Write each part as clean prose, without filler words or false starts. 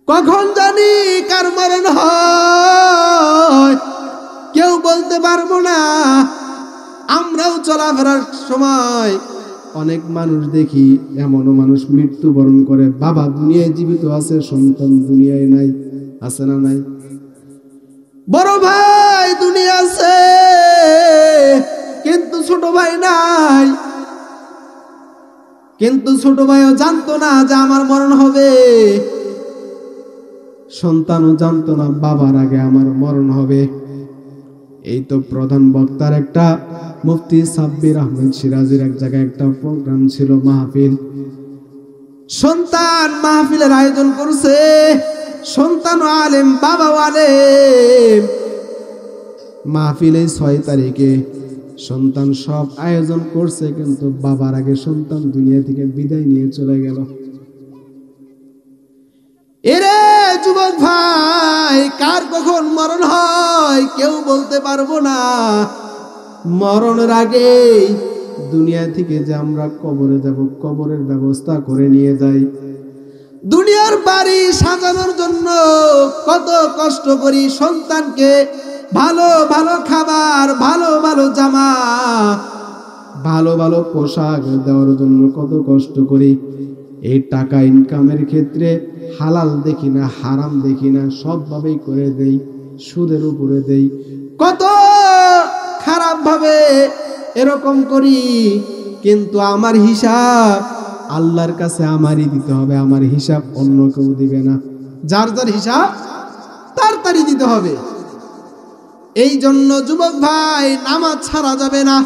কখন জানি কার মরণ হয় কেউ বলতে পারবো না। আমরাও চলাফেরার সময় অনেক মানুষ দেখি, এমনও মানুষ মৃত্যুবরণ করে, বাবা দুনিয়ায় জীবিত আছে, সন্তান দুনিয়ায় নাই। আছে না নাই? বড় ভাই দুনিয়া আছে কিন্তু ছোট ভাই নাই। কিন্তু ছোট ভাইও জানতো না যে আমার মরণ হবে, সন্তানও জানতো না বাবার আগে আমার মরণ হবে। এই তো প্রধান বক্তার একটা মুফতি সাব্বির আহমেদ সিরাজের এক জায়গায় একটা প্রোগ্রাম ছিল, মাহফিল। সন্তান মাহফিলের আয়োজন করছে, সন্তান আলেম, বাবা আলেম। মাহফিলে 6 তারিখে সন্তান সব আয়োজন করছে, কিন্তু বাবার আগে সন্তান দুনিয়া থেকে বিদায় নিয়ে চলে গেল। এরে যুবক ভাই, কার কখন মরণ হয় কেউ বলতে পারবো না। মরণের আগে দুনিয়া থেকে যে আমরা কবরে যাব, কবরের ব্যবস্থা করে নিয়ে যাই। দুনিয়ার বাড়ি সাজানোর জন্য কত কষ্ট করি, সন্তানকে ভালো ভালো খাবার, ভালো ভালো জামা, ভালো ভালো পোশাক দেওয়ার জন্য কত কষ্ট করি। এই টাকা ইনকামের ক্ষেত্রে হালাল দেখি না, হারাম দেখি না, সবভাবেই করে দেই, সুদের উপরে দেই। কত খারাপ ভাবে এরকম করি, কিন্তু আমার হিসাব আল্লাহর কাছে আমারই দিতে হবে। আমার হিসাব অন্য কেউ দিবে না। যার যার হিসাব তাড়াতাড়ি দিতে হবে। এই জন্য যুবক ভাই, নামাজ ছাড়া যাবে না।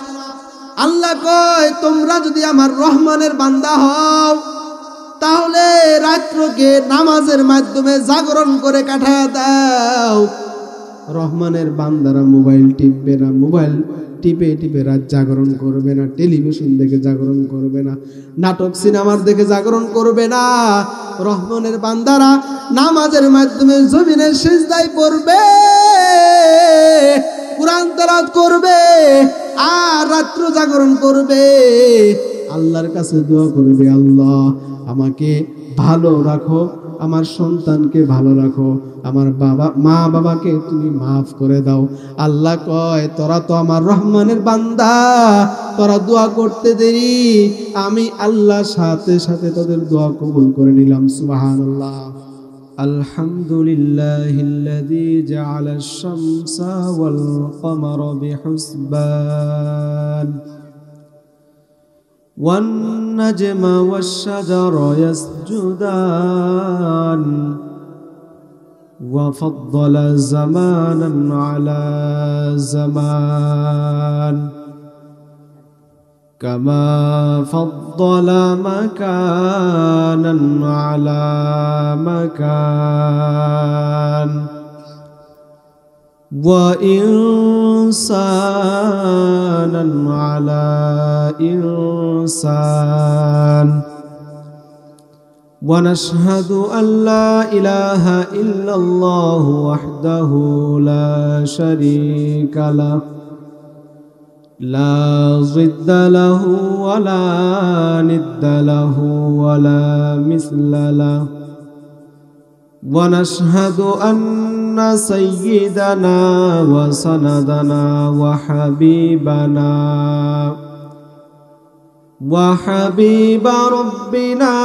আল্লাহ কয়, তোমরা যদি আমার রহমানের বান্দা হও তাহলে রাত্রকে নামাজের মাধ্যমে জাগরণ করে কাটায় দাও। রহমানের বান্দারা মোবাইল টিপবে না, মোবাইল টিপে টিপে রাত জাগরণ করবে না, টেলিভিশন দেখে জাগরণ করবে না, নাটক সিনেমার দেখে জাগরণ করবে না। রহমানের বান্দারা নামাজের মাধ্যমে জমিনের সিজদায় পড়বে, কুরআন তেলাওয়াত করবে, আর রাত্র জাগরণ করবে, আল্লাহর কাছে দোয়া করবে, আল্লাহ আমাকে ভালো রাখো, আমার সন্তানকে ভালো রাখো, আমার মা বাবাকে তুমি মাফ করে দাও। আল্লাহ কয়, তোরা তো আমার রহমানের বান্দা, তোরা দোয়া করতে দেরি, আমি আল্লাহ সাথে সাথে তোদের দোয়া কবুল করে নিলাম। সুবহানাল্লাহ। আলহামদুলিল্লাহিল্লাযী জাআলাশ শামসা ওয়াল কমারা বিহুসবান والنجم والشجر يسجدان وفضل زمانا على زمان كما فضل مكانا على مكان وإنسانا على إنسان ونشهد أن لا إله إلا الله وحده لا شريك له لا ضد له ولا ند له ولا مثل له ونشهد أن سيدنا وسندنا وحبيب ربنا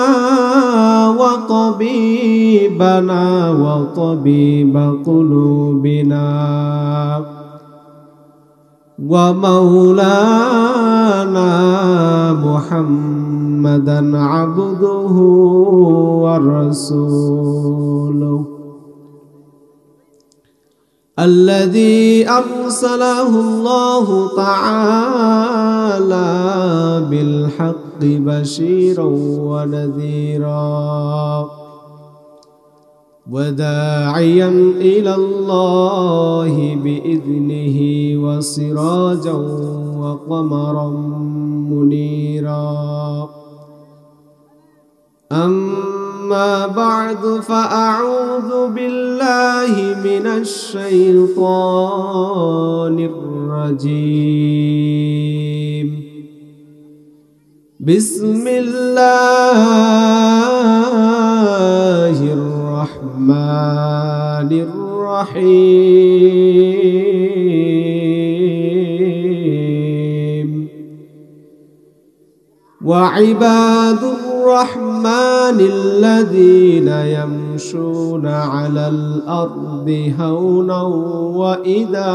وطبيبنا وطبيب قلوبنا ومولانا محمدا عبده ورسوله الذي أرسله الله تعالى بالحق بشيرا ونذيرا وداعيا إلى الله بإذنه وسراجا وقمرا منيرا أما بعد فأعوذ بالله من الشيطان الرجيم بسم الله الرحمن الرحمن الرحيم وعباد الرحمن الذين يمشون على الأرض هونا وإذا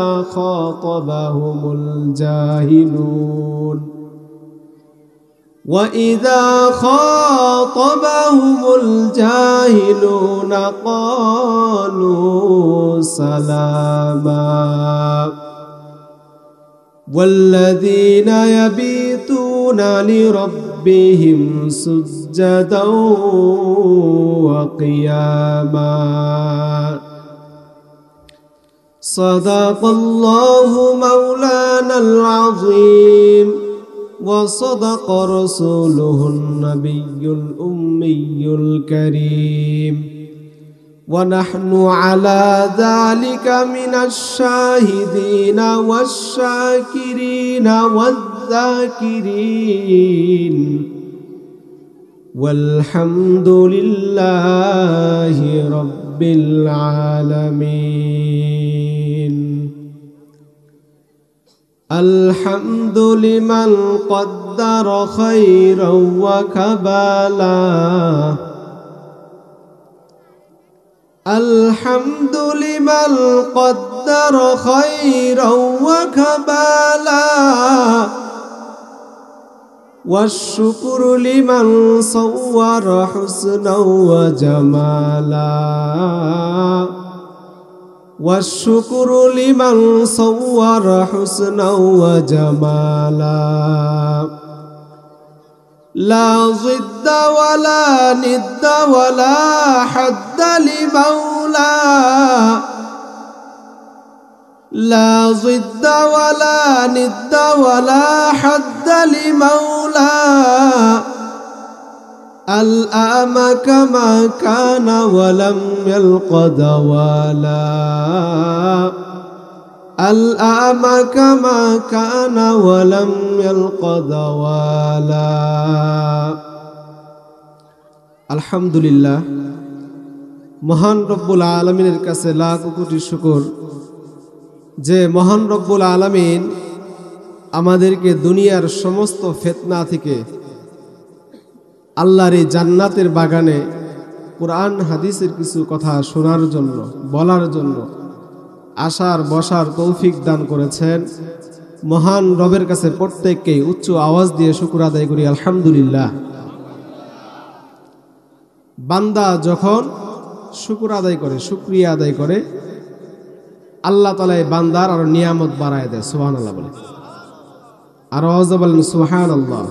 خاطبهم الجاهلون قالوا سلاما والذين يبيتون لربهم سجدا وقياما صدق الله مولانا العظيم وصدق رسوله النبي الأمي الكريم ونحن على ذلك من الشاهدين والشاكرين والذاكرين والحمد لله رب العالمين الحمد لمن قدر خيرا وكبالا الحمد لمن قدر خيرا وكبالا والشكر لمن صور حسنا وجمالا والشكر لمن صور حسنا وجمالا لا ضد ولا ند ولا حد لمولى لا ضد ولا ند ولا حد لمولى الآن كما كان ولم يلق دوالا الآن كما كان ولم يلق دوالا الحمد لله মহান রব্বুল আলামিনের কাছে লাখ কোটি শুকর যে মহান রব্বুল আলামিন আমাদেরকে দুনিয়ার সমস্ত ফিতনা থেকে আল্লাহর এই জান্নাতের বাগানে কুরআন হাদিসের কিছু কথা শোনার জন্য বলার জন্য আসার বসার তৌফিক দান করেছেন। মহান রবের কাছে প্রত্যেককে উচ্চ আওয়াজ দিয়ে শুকর আদায় করি আলহামদুলিল্লাহ। বান্দা যখন শুকর আদায় করে শুকরিয়া আদায় করে আল্লাহ তাআলা এই বান্দার আরো নিয়ামত বাড়ায় দেয়। সুবহানাল্লাহ বলে আর আওয়াজ বলেন সুবহানাল্লাহ।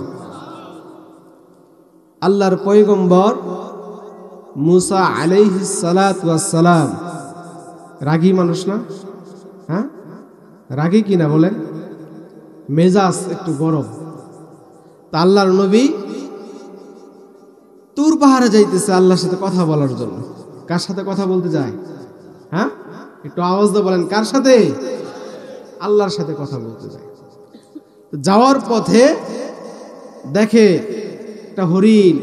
আল্লাহর পয়গম্বর মুসা আলাইহিস সালাতু ওয়াস সালাম রাগী মানুষ না? হ্যাঁ, রাগী কিনা বলেন? মেজাজ একটু গরম। তা আল্লাহর নবী তুর পাহাড়ে যাইতেছে আল্লাহর সাথে কথা বলার জন্য। কার সাথে কথা বলতে যায়? হ্যাঁ, একটু আওয়াজ দিয়ে বলেন কার সাথে? আল্লাহর সাথে কথা বলতে যায়। যাওয়ার পথে দেখে একটা হরিণ।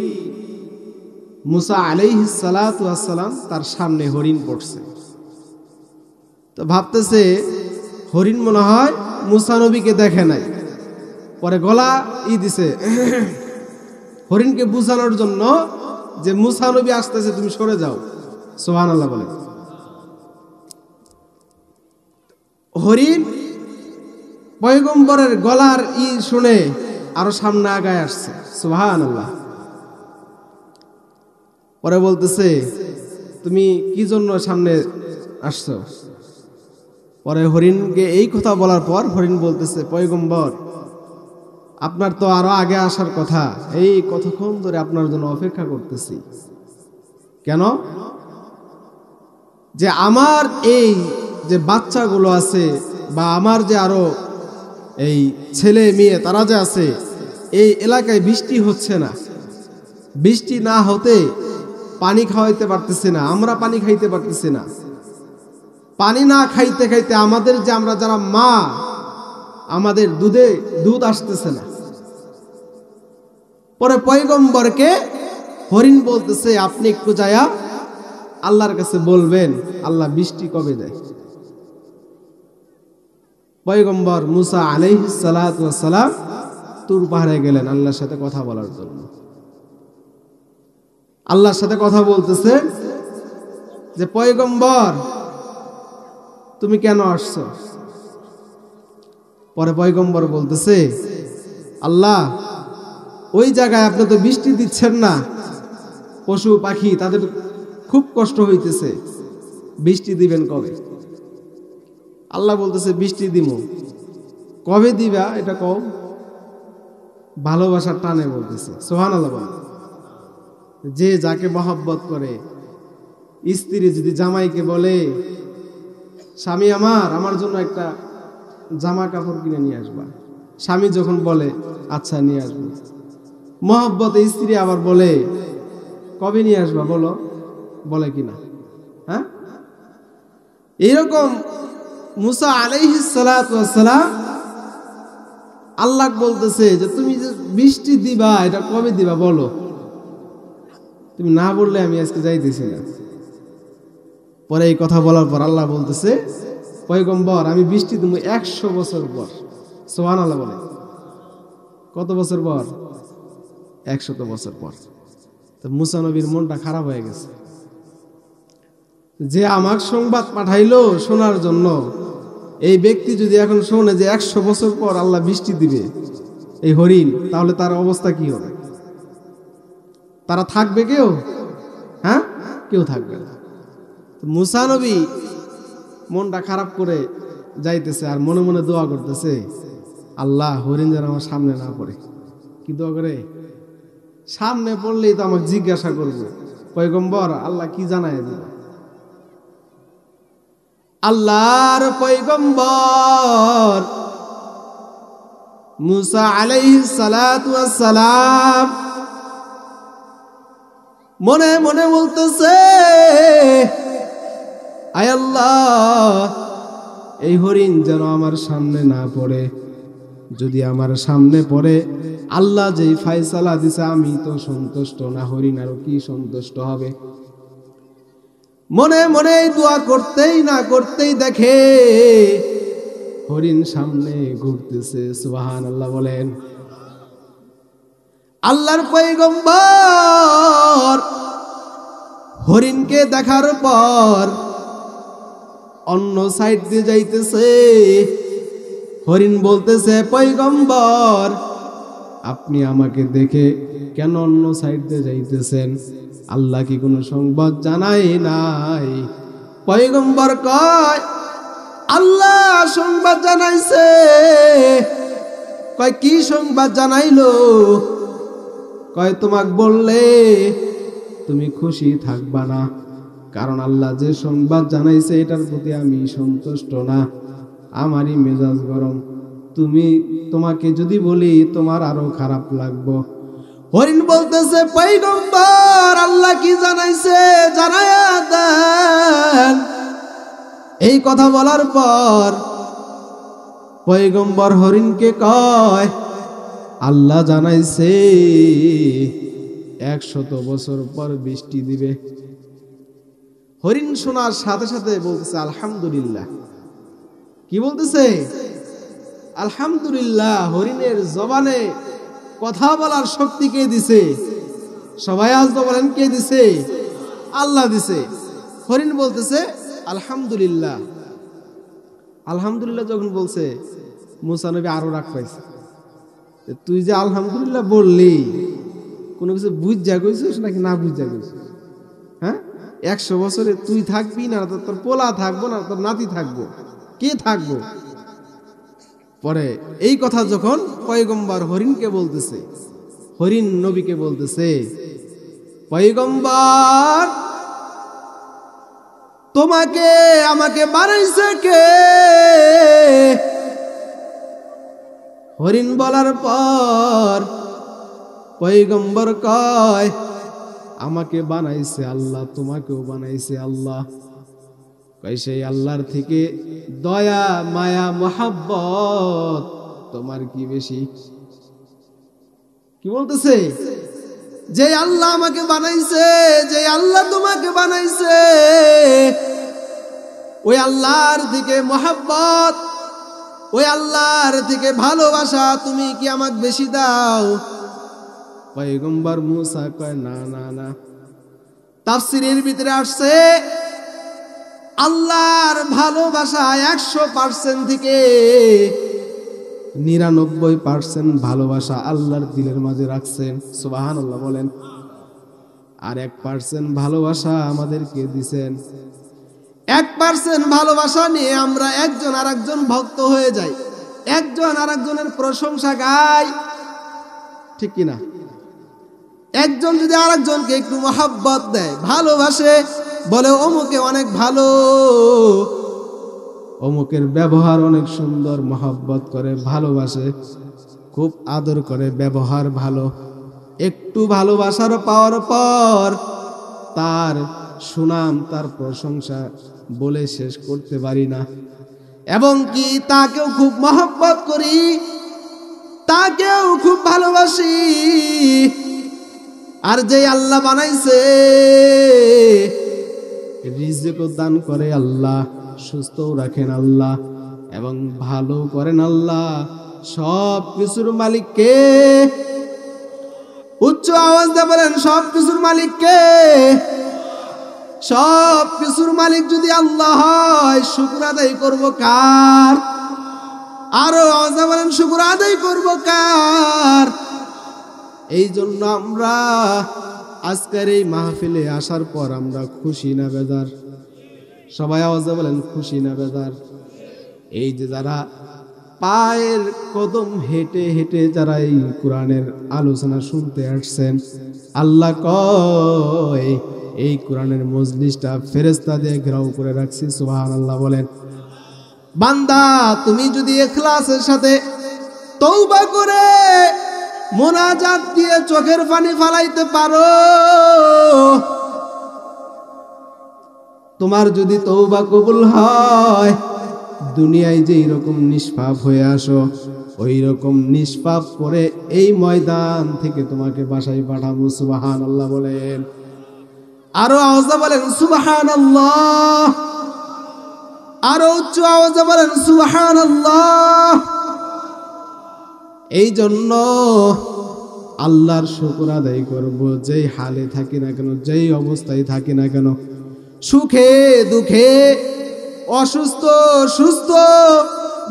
মুসা আলাইহিস সালাতু ওয়াস সালাম তার সামনে হরিণ পড়ছে। তো ভাবতেছে হরিণ মনে হয় মুসা নবীকে দেখে নাই। পরে গলা দিছে হরিণকে বুঝানোর জন্য যে মুসা নবী আসতেছে, তুমি সরে যাও। সুবহানাল্লাহ বলে। হরিণ পয়গম্বরের গলার শুনে আরো সামনে আগায় আসছে। সুবহানাল্লাহ। পরে বলতেছে তুমি কি জন্য সামনে আসছো? পরে হরিণকে এই কথা বলার পর হরিণ বলতেছে পয়গম্বর আপনার তো আরো আগে আসার কথা, এই কতক্ষণ ধরে আপনার জন্য অপেক্ষা করতেছি। কেন? যে আমার এই যে বাচ্চাগুলো আছে বা আমার যে আরো এই ছেলে মেয়ে তারা যে আছে, এই এলাকায় বৃষ্টি হচ্ছে না। বৃষ্টি না হতে পানি খাওয়াইতে পারতেছি না, আমরা পানি খাইতে পারতেছি না। পানি না খাইতে খাইতে আমাদের যে আমরা যারা মা, আমাদের দুধ আসতেছে না। পরে পয়গম্বরকে হরিণ বলতেছে আপনি একটু যায়া আল্লাহর কাছে বলবেন আল্লাহ বৃষ্টি কবে দেয়। পয়গম্বর মুসা আলাইহিস সালাতু ওয়াস সালাম তুর পাহাড়ে গেলেন আল্লাহর সাথে কথা বলার জন্য। আল্লাহর সাথে কথা বলতেছে যে পয়গম্বর তুমি কেন আসছো? পরে পয়গম্বর বলতেছে আল্লাহ ওই জায়গায় আপনি তো বৃষ্টি দিচ্ছেন না, পশু পাখি তাদের খুব কষ্ট হইতেছে, বৃষ্টি দিবেন কবে? আল্লাহ বলতেছে বৃষ্টি দিব। কবে দিবা এটা কও? ভালোবাসার টানে বলতেছে। সুবহানাল্লাহ বলেন। যে যাকে মহব্বত করে, স্ত্রী যদি জামাইকে বলে স্বামী আমার জন্য একটা জামা কাপড় কিনে নিয়ে আসবা, স্বামী যখন বলে আচ্ছা নিয়ে আসবো, মহব্বতে স্ত্রী আবার বলে কবে নিয়ে আসবা বলো, বলে কিনা? হ্যাঁ, এইরকম মুসা আলাইহিস সালাতু ওয়াস সালাম আল্লাহ বলতেছে যে তুমি যে বৃষ্টি দিবা এটা কবে দিবা বলো, তুমি না বললে আমি আজকে যাইতেছি না। পরে এই কথা বলার পর আল্লাহ বলতেছে পয়গম্বর আমি বৃষ্টি দেব 100 বছর পর। সুবহানাল্লাহ বলে। কত বছর পর? 100 বছর পর। তো মুসা নবীর মনটা খারাপ হয়ে গেছে, যে আমার সংবাদ পাঠাইলো শোনার জন্য, এই ব্যক্তি যদি এখন শোনে যে 100 বছর পর আল্লাহ বৃষ্টি দিবে এই হরিণ, তাহলে তার অবস্থা কি হবে? তারা থাকবে কেউ? হ্যাঁ, কেউ থাকবে না। মুসা নবী মনটা খারাপ করে যাইতেছে আর মনে মনে দোয়া করতেছে আল্লাহ হরিণ যেন আমার সামনে না পড়ে। কি দোয়া করে? সামনে পড়লেই তো আমাকে জিজ্ঞাসা করবো পয়গম্বর আল্লাহ কি জানায় দিল। আল্লাহর পয়গম্বর মুসা আলাইহিস সালাতু ওয়াস সালাম মনে মনে বলতেছে আয় আল্লাহ এই হরিণ যেন আমার সামনে না পড়ে, যদি আমার সামনে পড়ে আল্লাহ যেই ফয়সালা দিছে আমি তো সন্তুষ্ট না, হরিণ আরো কি সন্তুষ্ট হবে। মনে মনে দোয়া করতেই না করতেই দেখে হরিণ সামনে ঘুরতেছে। সুবহানাল্লাহ বলেন। আল্লাহর পয়গম্বর হরিণকে দেখার পর অন্য সাইড দিয়ে যাইতেছে। হরিণ বলতেছে পয়গম্বর আপনি আমাকে দেখে কেন অন্য সাইড দিয়ে যাইতেছেন? আল্লাহ কি কোনো সংবাদ জানায় নাই? পয়গম্বর কয় আল্লাহ সংবাদ জানাইছে। কয় কি সংবাদ জানাইলো? কয় তোমাকে বললে তুমি খুশি থাকবা না, কারণ আল্লাহ যে সংবাদ জানাইছে এটার প্রতি আমি সন্তুষ্ট না, আমারই মেজাজ গরম। তোমাকে যদি বলি তোমার আরো খারাপ লাগবো। হরিণ বলতেছে পয়গম্বর আল্লাহ কি জানাইছে জানায়া দেন। এই কথা বলার পর পয়গম্বর হরিণকে কয় আল্লাহ জানাইছে 100 বছর পর বৃষ্টি দিবে। হরিণ শোনার সাথে সাথে বলতেছে আলহামদুলিল্লাহ। কি বলতেছে? আলহামদুলিল্লাহ। হরিণের জবানে কথা বলার শক্তি কে দিছে? সবাই আজ তো বলেন কে দিছে? আল্লাহ দিছে। হরিণ বলতেছে আলহামদুলিল্লাহ। আলহামদুলিল্লাহ যখন বলছে মুসা নবী আরো রাগ পাইছে, তুই যে আলহামদুলিল্লাহ বললি কোনো কিছু বুঝা কইছিস নাকি না বুঝা কইছিস? হ্যাঁ, 100 বছরে তুই থাকবি না, তোর পোলা থাকবো না, তোর নাতি থাকবো, কে থাকবো? পরে এই কথা যখন পয়গম্বর হরিণকে বলতেছে, হরিণ নবীকে বলতেছে পয়গম্বর তোমাকে আমাকে বানাইছে কে? হরিণ বলার পর পয়গম্বর কয় আমাকে বানাইছে আল্লাহ, তোমাকেও বানাইছে আল্লাহ। কয় সেই আল্লাহর থেকে দয়া মায়া মহাব্বত তোমার কি বেশি? কি বলতেছে? যে আল্লাহ আমাকে বানাইছে, যে আল্লাহ তোমাকে বানাইছে, ওই আল্লাহর থেকে মহব্বত, ওই আল্লাহর থেকে ভালোবাসা তুমি কি আমাকে বেশি দাও? পয়গম্বর মুসা কয় না না না। তাফসীরের ভিতরে আসছে আল্লাহর ভালোবাসা 100% থেকে 99% ভালোবাসা আল্লাহর দিলের মাঝে রাখছেন। সুবহানাল্লাহ বলেন। আর 1% ভালোবাসা আমাদেরকে দিবেন। 1% ভালোবাসা নিয়ে আমরা একজন আরেকজন ভক্ত হয়ে যাই, একজন আরেকজনের প্রশংসা গাই, ঠিক কিনা? একজন যদি আরেকজনকে একটু মহব্বত দেয়, ভালোবাসে, বলে অমুকে অনেক ভালো, অমুকের ব্যবহার অনেক সুন্দর, মহব্বত করে, ভালোবাসে, খুব আদর করে, ব্যবহার ভালো, একটু ভালোবাসার পাওয়ার পর তার সুনাম, তার প্রশংসা বলে শেষ করতে পারি না। এবং কি তাকেও খুব মহব্বত করি, তাকেও খুব ভালোবাসি। আর যে আল্লাহ বানাইছে, রিজিক দান করে আল্লাহ, সুস্থও রাখেন আল্লাহ, এবং ভালো করেন আল্লাহ, সব কিছুর মালিক কে? উচ্চ আওয়াজ দিয়ে বলেন, সব কিছুর মালিক কে? সব কিছুর মালিক যদি আল্লাহ হয়, শুকর আদায় করব কার? আরো আওয়াজ দিয়ে বলেন, শুকর আদায় করব কার? এই জন্য আমরা আজকের এই মাহফিলে আসার পর আমরা খুশি না বেজার? সবাই আওয়াজে বলেন, খুশি না বেজার? এই যে যারা পায়ের কদম হেঁটে হেঁটে যারা এই কোরআনের আলোচনা শুনতে আসছেন, আল্লাহ কয় এই কোরআনের মজলিসটা ফেরেশতা দিয়ে ঘেরাও করে রাখছি। সুবহানাল্লাহ বলেন। বান্দা তুমি যদি ইখলাসের সাথে তওবা করে মোনাজাত দিয়ে চোখের পানি ফালাইতে পারো, তোমার যদি তওবা কবুল হয়, দুনিয়ায় যে এরকম নিষ্পাপ হয়ে আসো, ওই রকম নিষ্পাপ করে এই ময়দান থেকে তোমাকে বাসায় পাঠাবো। সুবহানাল্লাহ বলেন। আরো আওয়াজে বলেন সুবহানাল্লাহ, আরো উচ্চ আওয়াজে বলেন সুবহানাল্লাহ। এই জন্য আল্লাহর শুকর আদায় করব, যেই হালে থাকি না কেন, যেই অবস্থায় থাকি না কেন, সুখে দুঃখে, অসুস্থ সুস্থ,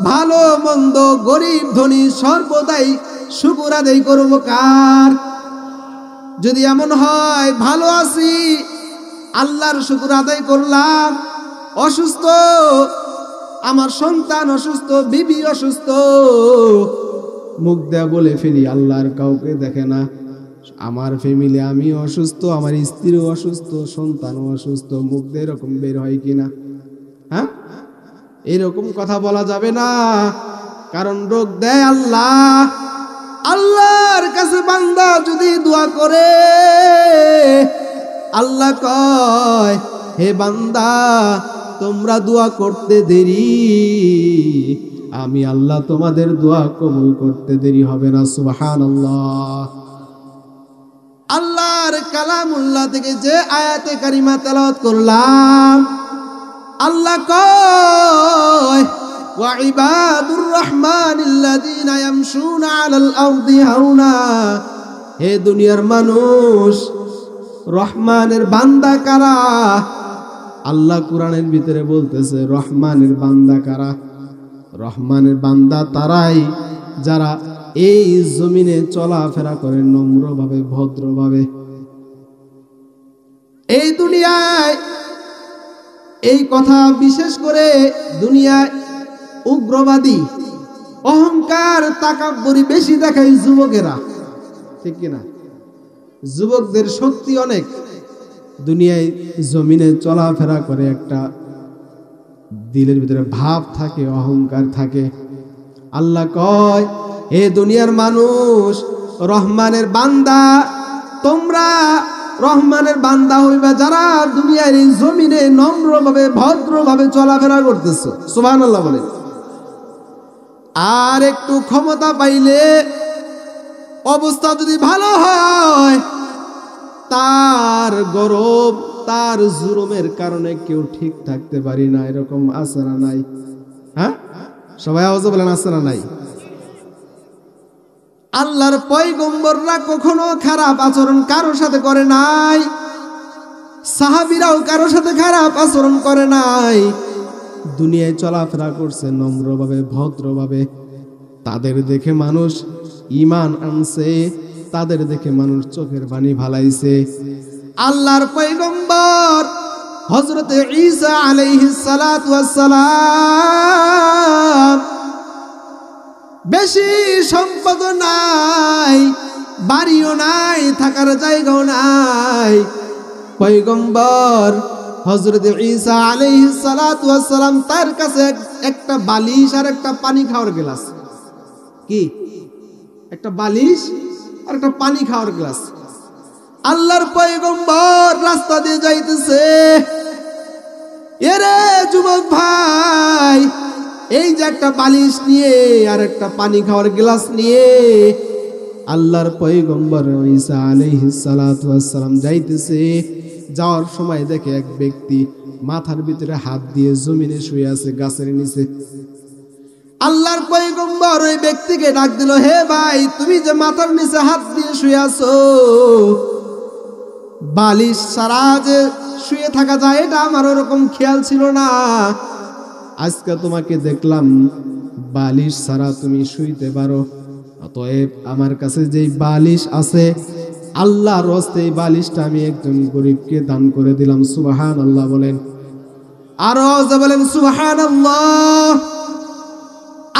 ভালো মন্দ, গরিব ধনী, সর্বদাই শুকর আদায় করব কার? যদি এমন হয় ভালো আছি, আল্লাহর শুকর আদায় করলাম, অসুস্থ, আমার সন্তান অসুস্থ, বিবি অসুস্থ, মুখ দেয়া বলে ফেলি আল্লাহর কাউকে দেখে না, আমার ফ্যামিলি, আমি অসুস্থ, আমার স্ত্রীও অসুস্থ, সন্তানও অসুস্থ, মুখ দিয়ে এরকম বের হয় কিনা? হ্যাঁ, এরকম কথা বলা যাবে না, কারণ রোগ দেয় আল্লাহ। আল্লাহর কাছে বান্দা যদি দোয়া করে, আল্লাহ কয় হে বান্দা তোমরা দোয়া করতে দেরি, আমি আল্লাহ তোমাদের দোয়া কবুল করতে দেরি হবে না। সুবহানাল্লাহ। আল্লাহর কালামুল্লাহ থেকে যে আয়াতে কারিমা তেলাওয়াত করলাম, আল্লাহ কয় ওয়া ইবাদুর রহমানিল্লাযীনা ইয়ামশুনা আলাল আরদি হাওনা, হে দুনিয়ার মানুষ, রহমানের বান্দা কারা? আল্লাহ কোরআনের ভিতরে বলতেছে রহমানের বান্দা কারা? রহমানের বান্দা তারাই যারা এই জমিনে চলাফেরা করে নম্রভাবে, ভদ্রভাবে। এই দুনিয়ায় এই কথা বিশেষ করে দুনিয়ায় উগ্রবাদী, অহংকার, তাকাব্বুরি বেশি দেখায় যুবকেরা, ঠিক কিনা? যুবকদের শক্তি অনেক, দুনিয়ায় জমিনে চলাফেরা করে একটা দিলের ভিতরে ভাব থাকে, অহংকার থাকে। আল্লাহ কয় হে দুনিয়ার মানুষ, রহমানের বান্দা, তোমরা রহমানের বান্দা হইবা যারা দুনিয়ার এই জমিনে নম্রভাবে, ভদ্রভাবে চলাফেরা করতেছো। সুবহানাল্লাহ বলেন। আর একটু ক্ষমতা পাইলে, অবস্থা যদি ভালো হয়, তার গরম তার জুলুমের কারণে কেউ ঠিক থাকতে পারি না, এরকম আছে না নাই? হ্যাঁ, সবাই আওয়াজ বলেন আছে না নাই? আল্লাহর পয়গম্বররা কখনো খারাপ আচরণ কারোর সাথে করে নাই, সাহাবীরাও কারোর সাথে খারাপ আচরণ করে নাই। দুনিয়ায় চলাফেরা করছে নম্রভাবে, ভদ্রভাবে। তাদের দেখে মানুষ ঈমান আনছে, তাদের দেখে মানুষ চোখের পানি ফালাইছে। আল্লাহর পয়গম্বর হযরত ঈসা আলাইহিস সালাতু ওয়াস সালাম বেশি সম্পদ নাই, বাড়িও নাই, থাকার জায়গাও নাই। পয়গম্বর হযরত ঈসা আলাইহিস সালাতু ওয়াস সালাম তার কাছে একটা বালিশ আর একটা পানি খাওয়ার গ্লাস। কি? একটা বালিশ আর একটা পানি খাওয়ার গ্লাস। আল্লাহর পয়গম্বর রাস্তা দিয়ে যাইতেছে, এরে যুবক ভাই, এই যে একটা বালিশ নিয়ে আর একটা পানি খাওয়ার গ্লাস নিয়ে আল্লাহর পয়গম্বর ঈসা আলাইহিস সালাতু ওয়াস সালাম যাইতেছে। যাওয়ার সময় দেখে এক ব্যক্তি মাথার ভিতরে হাত দিয়ে জমিনে শুয়ে আছে গাছের নিচে। আল্লাহর পয়গম্বর ওই ব্যক্তিকে ডাক দিল, হে ভাই, তুমি যে মাথার নিচে হাত দিয়ে শুয়ে আছো, বালিশ ছাড়া যে শুয়ে থাকা যায় এটা আমার ওরকম খেয়াল ছিল না। আজকে তোমাকে দেখলাম বালিশ ছাড়া তুমি শুইতে পারো, অতএব আমার কাছে যেই বালিশ আছে আল্লাহর হস্তে এই বালিশটা আমি একজন গরিবকে দান করে দিলাম। সুবহানাল্লাহ বলেন, আরো বলেন সুবহানাল্লাহ।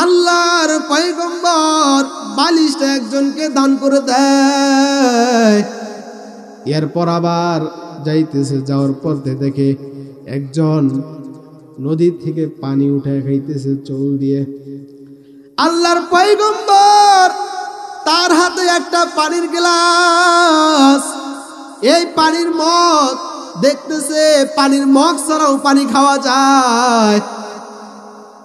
আল্লাহর পয়গম্বর বালিশটা একজনকে দান করে দেয়। এরপর আবার যাইতেছে, যাওয়ার পর দেখে একজন নদী থেকে পানি উঠায় খাইতেছে চুল দিয়ে। আল্লাহর পয়গম্বর তার হাতে একটা পানির গ্লাস, এই পানির মগ দেখতেছে, পানির মগ ছাড়াও পানি খাওয়া যায়,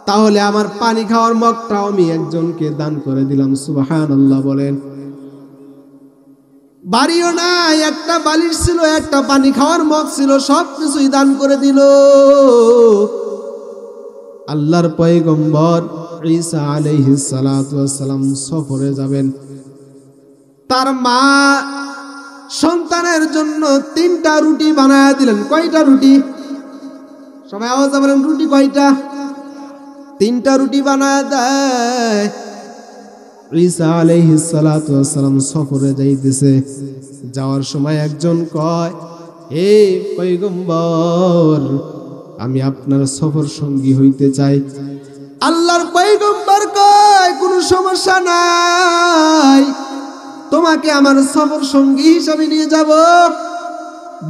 তাহলে আমার পানি খাওয়ার মগটাও আমি একজনকে দান করে দিলাম। সুবহানাল্লাহ বলেন। বাড়িও নাই, একটা বালিশ ছিল, একটা পানি খাওয়ার মগ ছিল, সব কিছুই দান করে দিল। আল্লাহর পয়গম্বর ঈসা আলাইহিস সালাতু ওয়াস সালাম সফরে যাবেন। তার মা সন্তানের জন্য 3টা রুটি বানায়া দিলেন। কয়টা রুটি? সবাই আওয়াজ বলেন, রুটি কয়টা? 3টা রুটি বানায়া দেয়। ঈসা আলাইহিস সালাতু ওয়াস সালাম সফরে যাইতেছে। যাওয়ার সময় একজন কয়, হে পয়গম্বর, আমি আপনার সফর সঙ্গী হইতে চাই। আল্লাহর পয়গম্বর কয়, কোনো সমস্যা নাই, তোমাকে আমার সফর সঙ্গী হিসাবে নিয়ে যাব।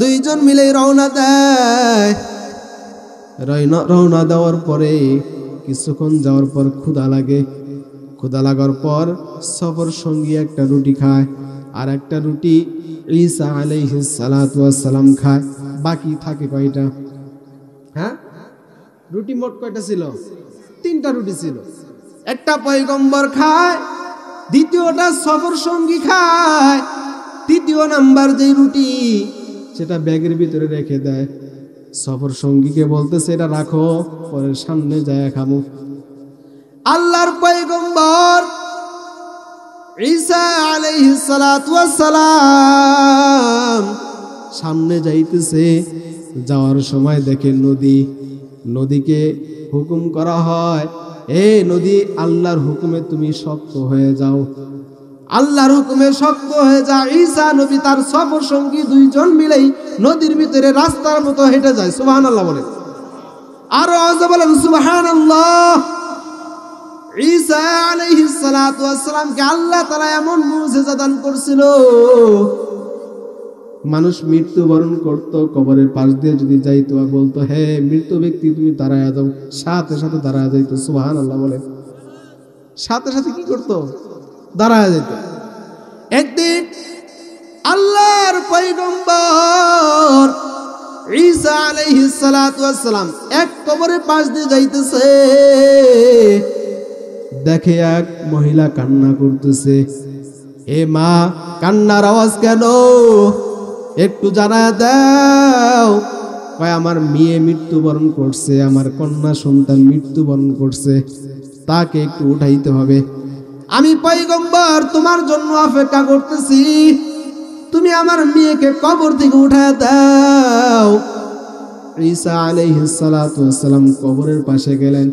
দুইজন মিলে রওনা দেয়। রওনা দেওয়ার পরে কিছুক্ষণ যাওয়ার পর ক্ষুধা লাগে। ক্ষুধা লাগার পর সফর সঙ্গী একটা রুটি খায়, আর একটা রুটি ঈসা আলাইহিস সালাতু ওয়াস সালাম খায়। বাকি থাকে কয়টা? হ্যাঁ, রুটি মোট কয়টা ছিল? 3টা রুটি ছিল। একটা পয়গম্বর খায়, দ্বিতীয়টা সফর সঙ্গী খায়, তৃতীয় নাম্বার যে রুটি সেটা ব্যাগের ভিতরে রেখে দেয়। সফর সঙ্গীকে বলতেছে, এটা রাখো, পরে সামনে যায় খাবো। আল্লাহর পয়গম্বর ঈসা আলাইহিস সালাতু ওয়াস সালাম সামনে যাইতেছে। যাওয়ার সময় দেখে নদী, নদীকে হুকুম করা হয়, এ নদী, আল্লাহর হুকুমে তুমি শক্ত হয়ে যাও, আল্লাহর হুকুমে শক্ত হয়ে যায়। ঈসা নবী তার সফর সঙ্গী 2জন মিলেই নদীর ভিতরে রাস্তার মতো হেঁটে যায়। সুবহানাল্লাহ বলেন, আরো বলেন সুবহানাল্লাহ। ঈসা আলাইহিস সালাতু ওয়াস সালামকে আল্লাহ তাআলা এমন মুজিজা দান করছিল, মানুষ মৃত্যুবরণ করত, কবরের পাশ দিয়ে যদি যাইতো আর বলতো, হে মৃত ব্যক্তি তুমি দাঁড়ায়া যাও, সাথে সাথে দাঁড়ায়া যাইতো। সুবহানাল্লাহ বলে, সাথে সাথে কি করতো? দাঁড়ায়া যেত। একদিন আল্লাহর পয়গম্বর ঈসা আলাইহিস সালাতু ওয়াস সালাম এক কবরের পাশ দিয়ে যাইতেছে, দেখে এক মহিলা কান্না করতেছে। এ মা, কান্নার আওয়াজ কেন? একটু জানায়া দাও। কয় আমার মেয়ে মৃত্যুবরণ করছে, আমার কন্যা সন্তান মৃত্যুবরণ করছে, তাকে একটু উঠাইতে হবে। আমি পয়গম্বর তোমার জন্য অপেক্ষা করতেছি, তুমি আমার মেয়েকে কবর থেকে উঠায়া দাও। ঈসা আলাইহিস সালাতু ওয়াস সালাম কবরের পাশে গেলেন।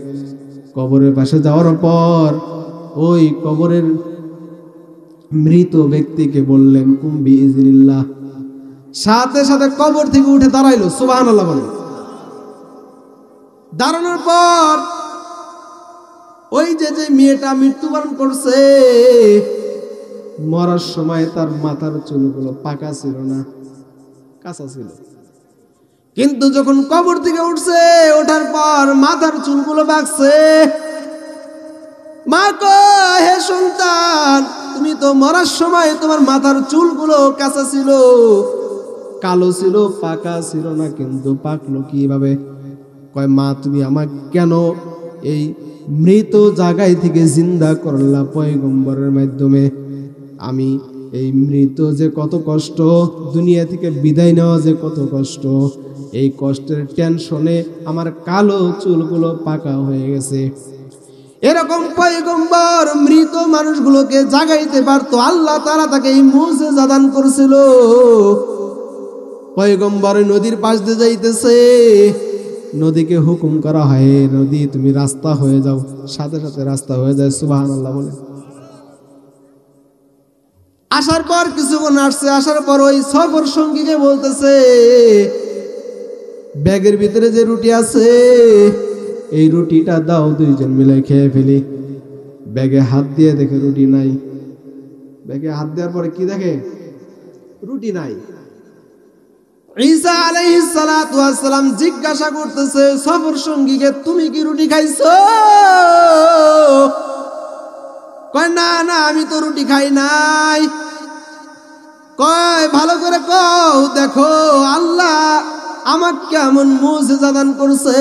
কবরের পাশে যাওয়ার পর ওই কবরের মৃত ব্যক্তিকে বললেন কুম বিইজনিল্লাহ। সাথে সাথে কবর থেকে উঠে দাঁড়াইলো, সুবহানাল্লাহ বলে। দাঁড়ানোর পর ওই যে মেয়েটা মৃত্যুবরণ করছে, মরার সময় তার মাথার চুলগুলো পাকা ছিল না, কাঁচা ছিল। কিন্তু যখন কবর থেকে উঠছে, ওঠার পর মাথার চুলগুলো বাঁকছে। মা কয়, হে সন্তান, তুমি তো মরার সময় তোমার মাথার চুলগুলো কাঁচা ছিল, কালো ছিল, পাকা ছিল না, কিন্তু পাকলো কিভাবে? কয় মা, তুমি আমাকে কেন এই মৃত জায়গায় থেকে জিন্দা করলা পয়গম্বরের মাধ্যমে? আমি এই মৃত যে কত কষ্ট, দুনিয়া থেকে বিদায় নেওয়া যে কত কষ্ট, এই কষ্টের টেনশনে আমার কালো চুলগুলো পাকা হয়ে গেছে। এরকম পয়গম্বর মৃত মানুষগুলোকে জাগাইতে পারতো। আল্লাহ তাআলা তাকে এই মুজিজা দান করেছিল। পয়গম্বর নদীর পাশ দিয়ে যাইতেছে, নদীকে হুকুম করা হয়, নদী তুমি রাস্তা হয়ে যাও, সাথে সাথে রাস্তা হয়ে যায়, সুবহানাল্লাহ বলে। আসার পর কিছুক্ষণ আসছে, আসার পর ওই সফর সঙ্গীকে বলতেছে, ব্যাগের ভিতরে যে রুটি আছে, এই রুটিটা দাও, দুইজন মিলে খেয়ে ফেলি। ব্যাগে হাত দিয়ে দেখে রুটি নাই। ব্যাগে হাত দেওয়ার পরে কি দেখে? রুটি নাই। ঈসা আলাইহিস সালাতু ওয়াস সালাম জিজ্ঞাসা করতেছে সফর সঙ্গীকে, তুমি কি রুটি খাইছো? কয় না না, আমি তো রুটি খাই নাই। কয় ভালো করে কও, দেখো আল্লাহ আমাকে কেমন মুজিজা দান করছে।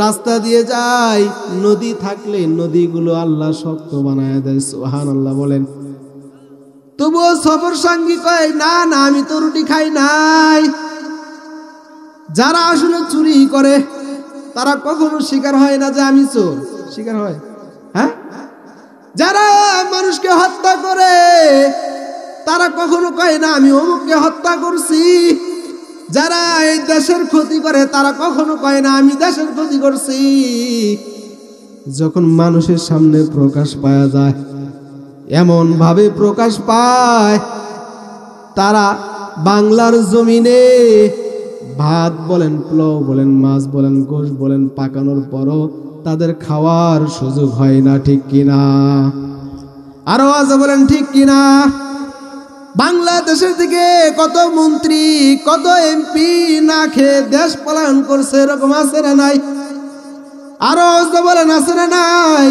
রাস্তা দিয়ে যাই, নদী থাকলে নদীগুলো আল্লাহ শক্ত বানায় দেয়, সুবহানাল্লাহ বলেন। তবুও সফর সঙ্গী কয় না না, আমি তো রুটি খাই নাই। যারা আসলে চুরি করে তারা কখনো স্বীকার হয় না যে আমি চোর, স্বীকার হয়? হ্যাঁ, যারা মানুষকে হত্যা করে তারা কখনো কয় না আমি অমুককে হত্যা করছি। যারা এই দেশের ক্ষতি করে তারা কখনো কয় না আমি দেশের ক্ষতি করছি। যখন মানুষের সামনে প্রকাশ পাওয়া যায়, এমন ভাবে প্রকাশ পায়, তারা বাংলার জমিনে ভাত বলেন, পোলাও বলেন, মাছ বলেন, গোশ বলেন, পাকানোর পরও তাদের খাওয়ার সুযোগ হয় না, ঠিক কিনা? আরো আজ বলেন ঠিক কিনা? বাংলাদেশের দিকে কত মন্ত্রী, কত এমপি না খেয়ে দেশ পলায়ন করছে, এরকম আছে না নাই? আরো বলেন আছে না নাই?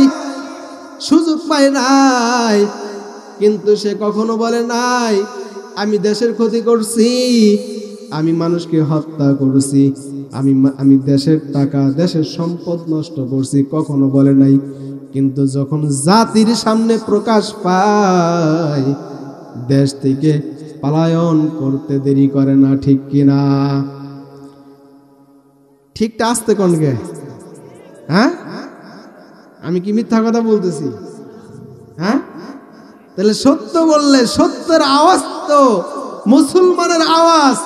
সুযোগ পায় নাই, কিন্তু সে কখনো বলে নাই আমি দেশের ক্ষতি করছি, আমি মানুষকে হত্যা করছি, আমি দেশের টাকা, দেশের সম্পদ নষ্ট করছি, কখনো বলে নাই। কিন্তু যখন জাতির সামনে প্রকাশ পায়, দেশ থেকে পলায়ন করতে দেরি করে না, ঠিক কিনা? ঠিকটা আসতে কোনকে? হ্যাঁ, আমি কি মিথ্যা কথা বলতেছি? হ্যাঁ, তাহলে সত্য বললে, সত্যের আওয়াজ তো মুসলমানের আওয়াজ,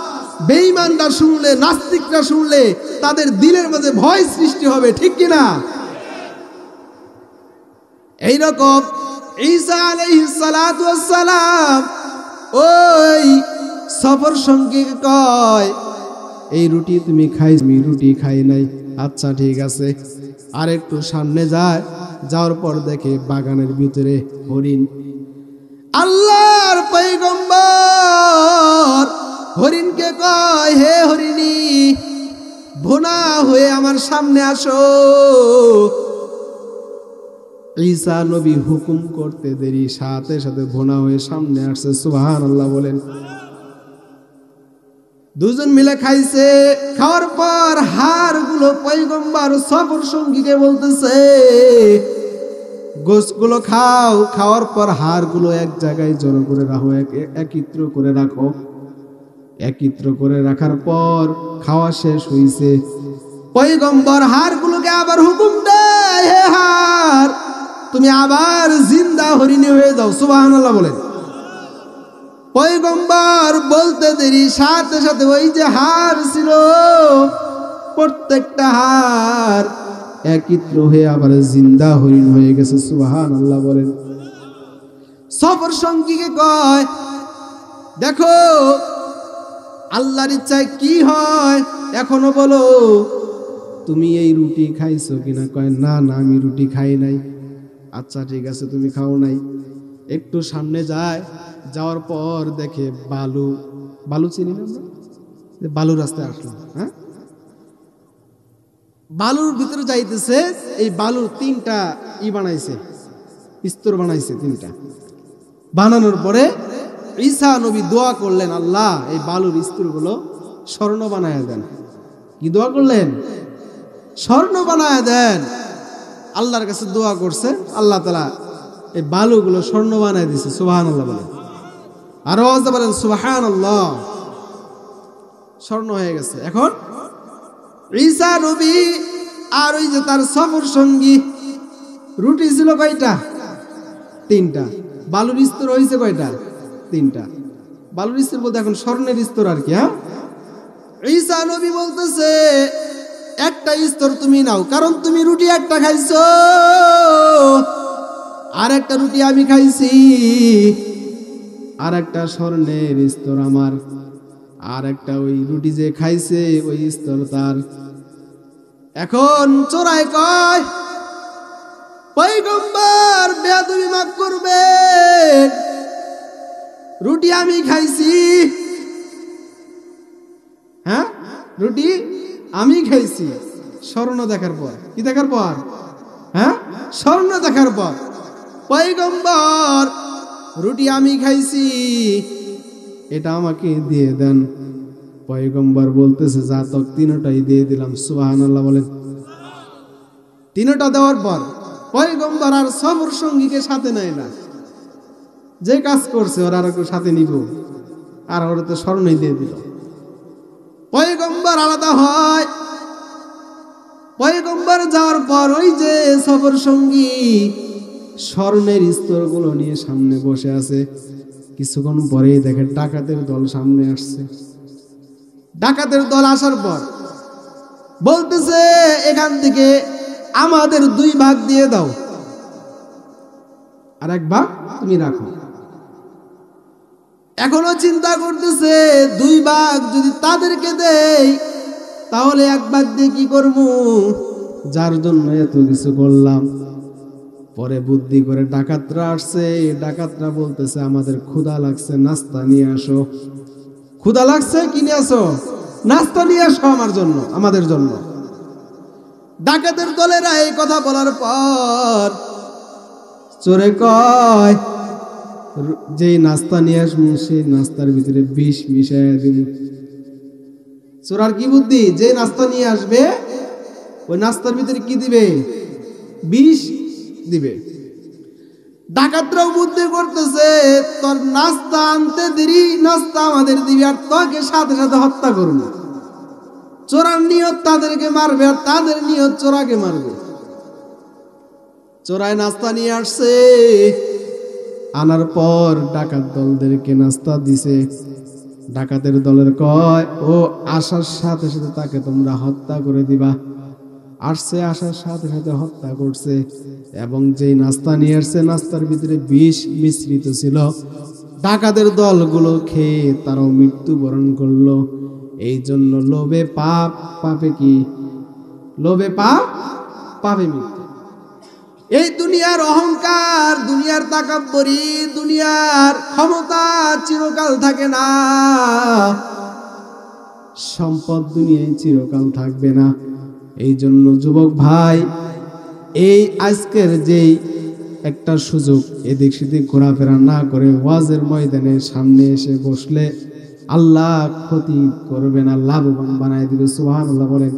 বেঈমানরা শুনলে, নাস্তিকরা শুনলে তাদের দিলের মধ্যে ভয় সৃষ্টি হবে, ঠিক কিনা? এইরকম ঈসা আলাইহিস সালাতু ওয়াস সালাম ওই সফর সঙ্গীকে কয়, এই রুটি তুমি খাইছো? আমি রুটি খাই নাই। আচ্ছা ঠিক আছে। আর একটু সামনে যায়, যাওয়ার পর দেখে বাগানের ভিতরে হরিণ। আল্লাহর পয়গম্বর হরিণকে কয়, হে হরিণী, ভোনা হয়ে আমার সামনে আসো। ঈসা নবী হুকুম করতে দেরি, সাথে সাথে ভোনা হয়ে সামনে আসছে, সুবহানাল্লাহ বলেন। দুজন মিলে খাইছে। খাওয়ার পর হাড়গুলো পয়গম্বর সফর সঙ্গীকে বলতেছে, গোশতগুলো খাও, খাওয়ার পর হাড়গুলো এক জায়গায় জড়ো করে রাখো, একত্র করে রাখো। একত্র করে রাখার পর খাওয়া শেষ হইছে, পয়গম্বর হাড়গুলোকে আবার হুকুম দেয়, হে হাড় তুমি আবার জিন্দা হরিণী হয়ে যাও। সুবহানাল্লাহ বলেন। পয়গম্বর বলতে দেরি, সাথে সাথে ওই যে হাড় ছিল প্রত্যেকটা হাড় একত্র হয়ে আবার জিন্দা হরিণ হয়ে গেছে। সুবহানাল্লাহ বলেন। সফর সঙ্গীকে কয়, দেখো আল্লাহর ইচ্ছায় কি হয় এখনো বলো, তুমি এই রুটি খাইছো কিনা? কয় না না, আমি রুটি খাই নাই। আচ্ছা ঠিক আছে, তুমি খাও নাই। একটু সামনে যায়, যাওয়ার পর দেখে বালু, বালু চিনি না আমরা, বালু রাস্তায় আসলো। হ্যাঁ, বালুর ভিতরে যাইতেছে, এই বালুর তিনটা বানাইছে, স্তর বানাইছে তিনটা। বানানোর পরে ঈসা নবী দোয়া করলেন, আল্লাহ এই বালুর স্তরগুলো স্বর্ণ বানায় দেন। কি দোয়া করলেন? স্বর্ণ বানায় দেন। আল্লাহর কাছে দোয়া করছে, আল্লাহ তাআলা এই বালুগুলো স্বর্ণ বানায় দিছে। সুবহানাল্লাহ বলেন। আরো আওয়াজে বলেন সুবহানাল্লাহ। স্বর্ণ হয়ে গেছে। এখন ঈসা নবী আর ওই যে তার সফর সঙ্গী, রুটি ছিল কয়টা? তিনটা। বালুর স্তর হয়েছে কয়টা? তিনটা। বালুর স্তর বলতে এখন স্বর্ণের স্তর আর কি। হ্যাঁ, ঈসা নবী বলতেছে একটা স্তর তুমি নাও, কারণ তুমি রুটি একটা খাইছো, আর একটা রুটি আমি খাইছি, আর একটা স্বর্ণের স্তর আমার, আর একটা ওই রুটি যে খাইছে ওই স্তর তার। এখন চোরাই কয়, পয়গম্বর বেয়াদবি মাফ করবে, রুটি আমি খাইছি। হ্যাঁ, রুটি আমি খাইছি। স্বর্ণ দেখার পর, কি দেখার পর? হ্যাঁ, স্বর্ণ দেখার পর পয়গম্বর রুটি আমি খাইছি, এটা আমাকে দিয়ে দেন। পয়গম্বর বলতেছে যা তক তিনটাই দিয়ে দিলাম। সুবহানাল্লাহ বলেন। তিনটা দেওয়ার পর পয়গম্বর আর সফর সঙ্গীকে সাথে নেয় না, যে কাজ করছে ওরা আর সাথে নিব, আর ওরা তো স্বর্ণই দিয়ে দিল। পয়গম্বর আলাদা হয়। পয়গম্বর যাওয়ার পর ওই যে সফর সঙ্গী স্বর্ণের স্তরগুলো নিয়ে সামনে বসে আছে। কিছুক্ষণ পরেই দেখে ডাকাতের দল সামনে আসছে। ডাকাতের দল আসার পর বলতেছে, এখান থেকে আমাদের 2 ভাগ দিয়ে দাও, আর 1 ভাগ তুমি রাখো। এখনো চিন্তা করতেছে 2 ভাগ যদি তাদেরকে দেই তাহলে 1 ভাগ দিয়ে কি করবো, যার জন্য এত কিছু করলাম। পরে বুদ্ধি করে ডাকাতরা আসছে। ডাকাতরা বলতেছে আমাদের ক্ষুধা লাগছে, নাস্তা নিয়ে আসো। ক্ষুধা লাগছে, কি নিয়ে আসো? নাস্তা নিয়ে আসো আমার জন্য, আমাদের জন্য। ডাকাতের দলেরা এই কথা বলার পর চোরে কয়, যেই নাস্তা নিয়ে আসবো সেই নাস্তার ভিতরে বিষ মিশাইয়া দিব। চোরার কি বুদ্ধি, যে নাস্তা নিয়ে আসবে ওই নাস্তার ভিতরে কি দিবে? বিষ দিবে। ডাকাতরাও বুদ্ধি করতেছে তোর নাস্তা আনতে দেরি, নাস্তা আমাদের দিবে, আর তোকে সাথে সাথে হত্যা করবো। চোরার নিয়ত তাদেরকে মারবে, আর তাদের নিয়ত চোরাকে মারবে। চোরায় নাস্তা নিয়ে আসছে, আনার পর ডাকাত দলদেরকে নাস্তা দিছে। ডাকাতের দলের কয়, ও আসার সাথে সাথে তাকে তোমরা হত্যা করে দিবা। আসছে, আসার সাথে সাথে হত্যা করছে। এবং যেই নাস্তা নিয়ে আসছে নাস্তার ভিতরে বিষ মিশ্রিত ছিল। ডাকাতের দলগুলো খেয়ে তারাও মৃত্যুবরণ করলো। এই জন্য লোভে পাপ, পাপে কি? লোভে পাপ, পাপে মৃত্যু। এই দুনিয়ার অহংকার, দুনিয়ার তাকাব্বুরি, দুনিয়ার ক্ষমতা চিরকাল থাকে না। সম্পদ দুনিয়ায় চিরকাল থাকবে না। এই জন্য যুবক ভাই, এই আজকের যেই একটা সুযোগ, এদিক সেদিক ঘোরাফেরা না করে ওয়াজের ময়দানে সামনে এসে বসলে আল্লাহ ক্ষতি করবে না, লাভবান বানায় দিবে। সুবহানাল্লাহ বলেন।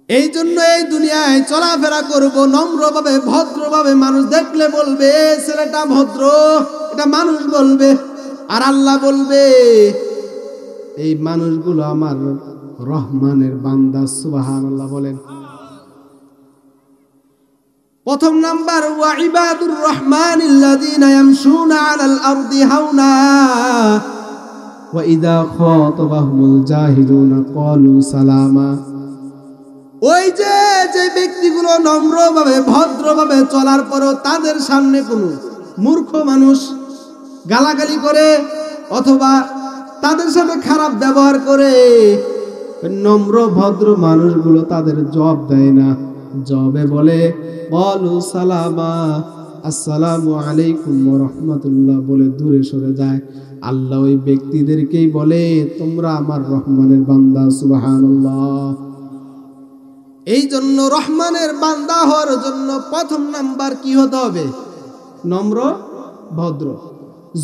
এই জন্য এই দুনিয়ায় চলাফেরা করব নম্রভাবে, ভদ্রভাবে। মানুষ দেখলে বলবে ছেলেটা ভদ্র, এটা মানুষ বলবে। আর আল্লাহ বলবে এই মানুষগুলো আমার রহমানের বান্দা। সুবহানাল্লাহ বলেন। প্রথম নাম্বার, ওয়া ইবাদুর রহমানিল্লাযীনা ইয়ামশুনা আলাল আরদি হাওনা ওয়া ইযা খাতাবাহুমুল জাহিলুনা ক্বালু সালামা। ওই যে ব্যক্তিগুলো নম্রভাবে ভদ্রভাবে চলার পরও তাদের সামনে কোনো মূর্খ মানুষ গালাগালি করে অথবা তাদের সাথে খারাপ ব্যবহার করে, নম্র ভদ্র মানুষগুলো তাদের জবাব দেয় না। জবাবে বলে ক্বালু সালামা, আসসালামু আলাইকুম ওয়া রাহমাতুল্লাহ বলে দূরে সরে যায়। আল্লাহ ওই ব্যক্তিদেরকেই বলে তোমরা আমার রহমানের বান্দা। সুবহানাল্লাহ। এই জন্য রহমানের বান্দা হওয়ার জন্য প্রথম নাম্বার কি হতে হবে? নম্র ভদ্র।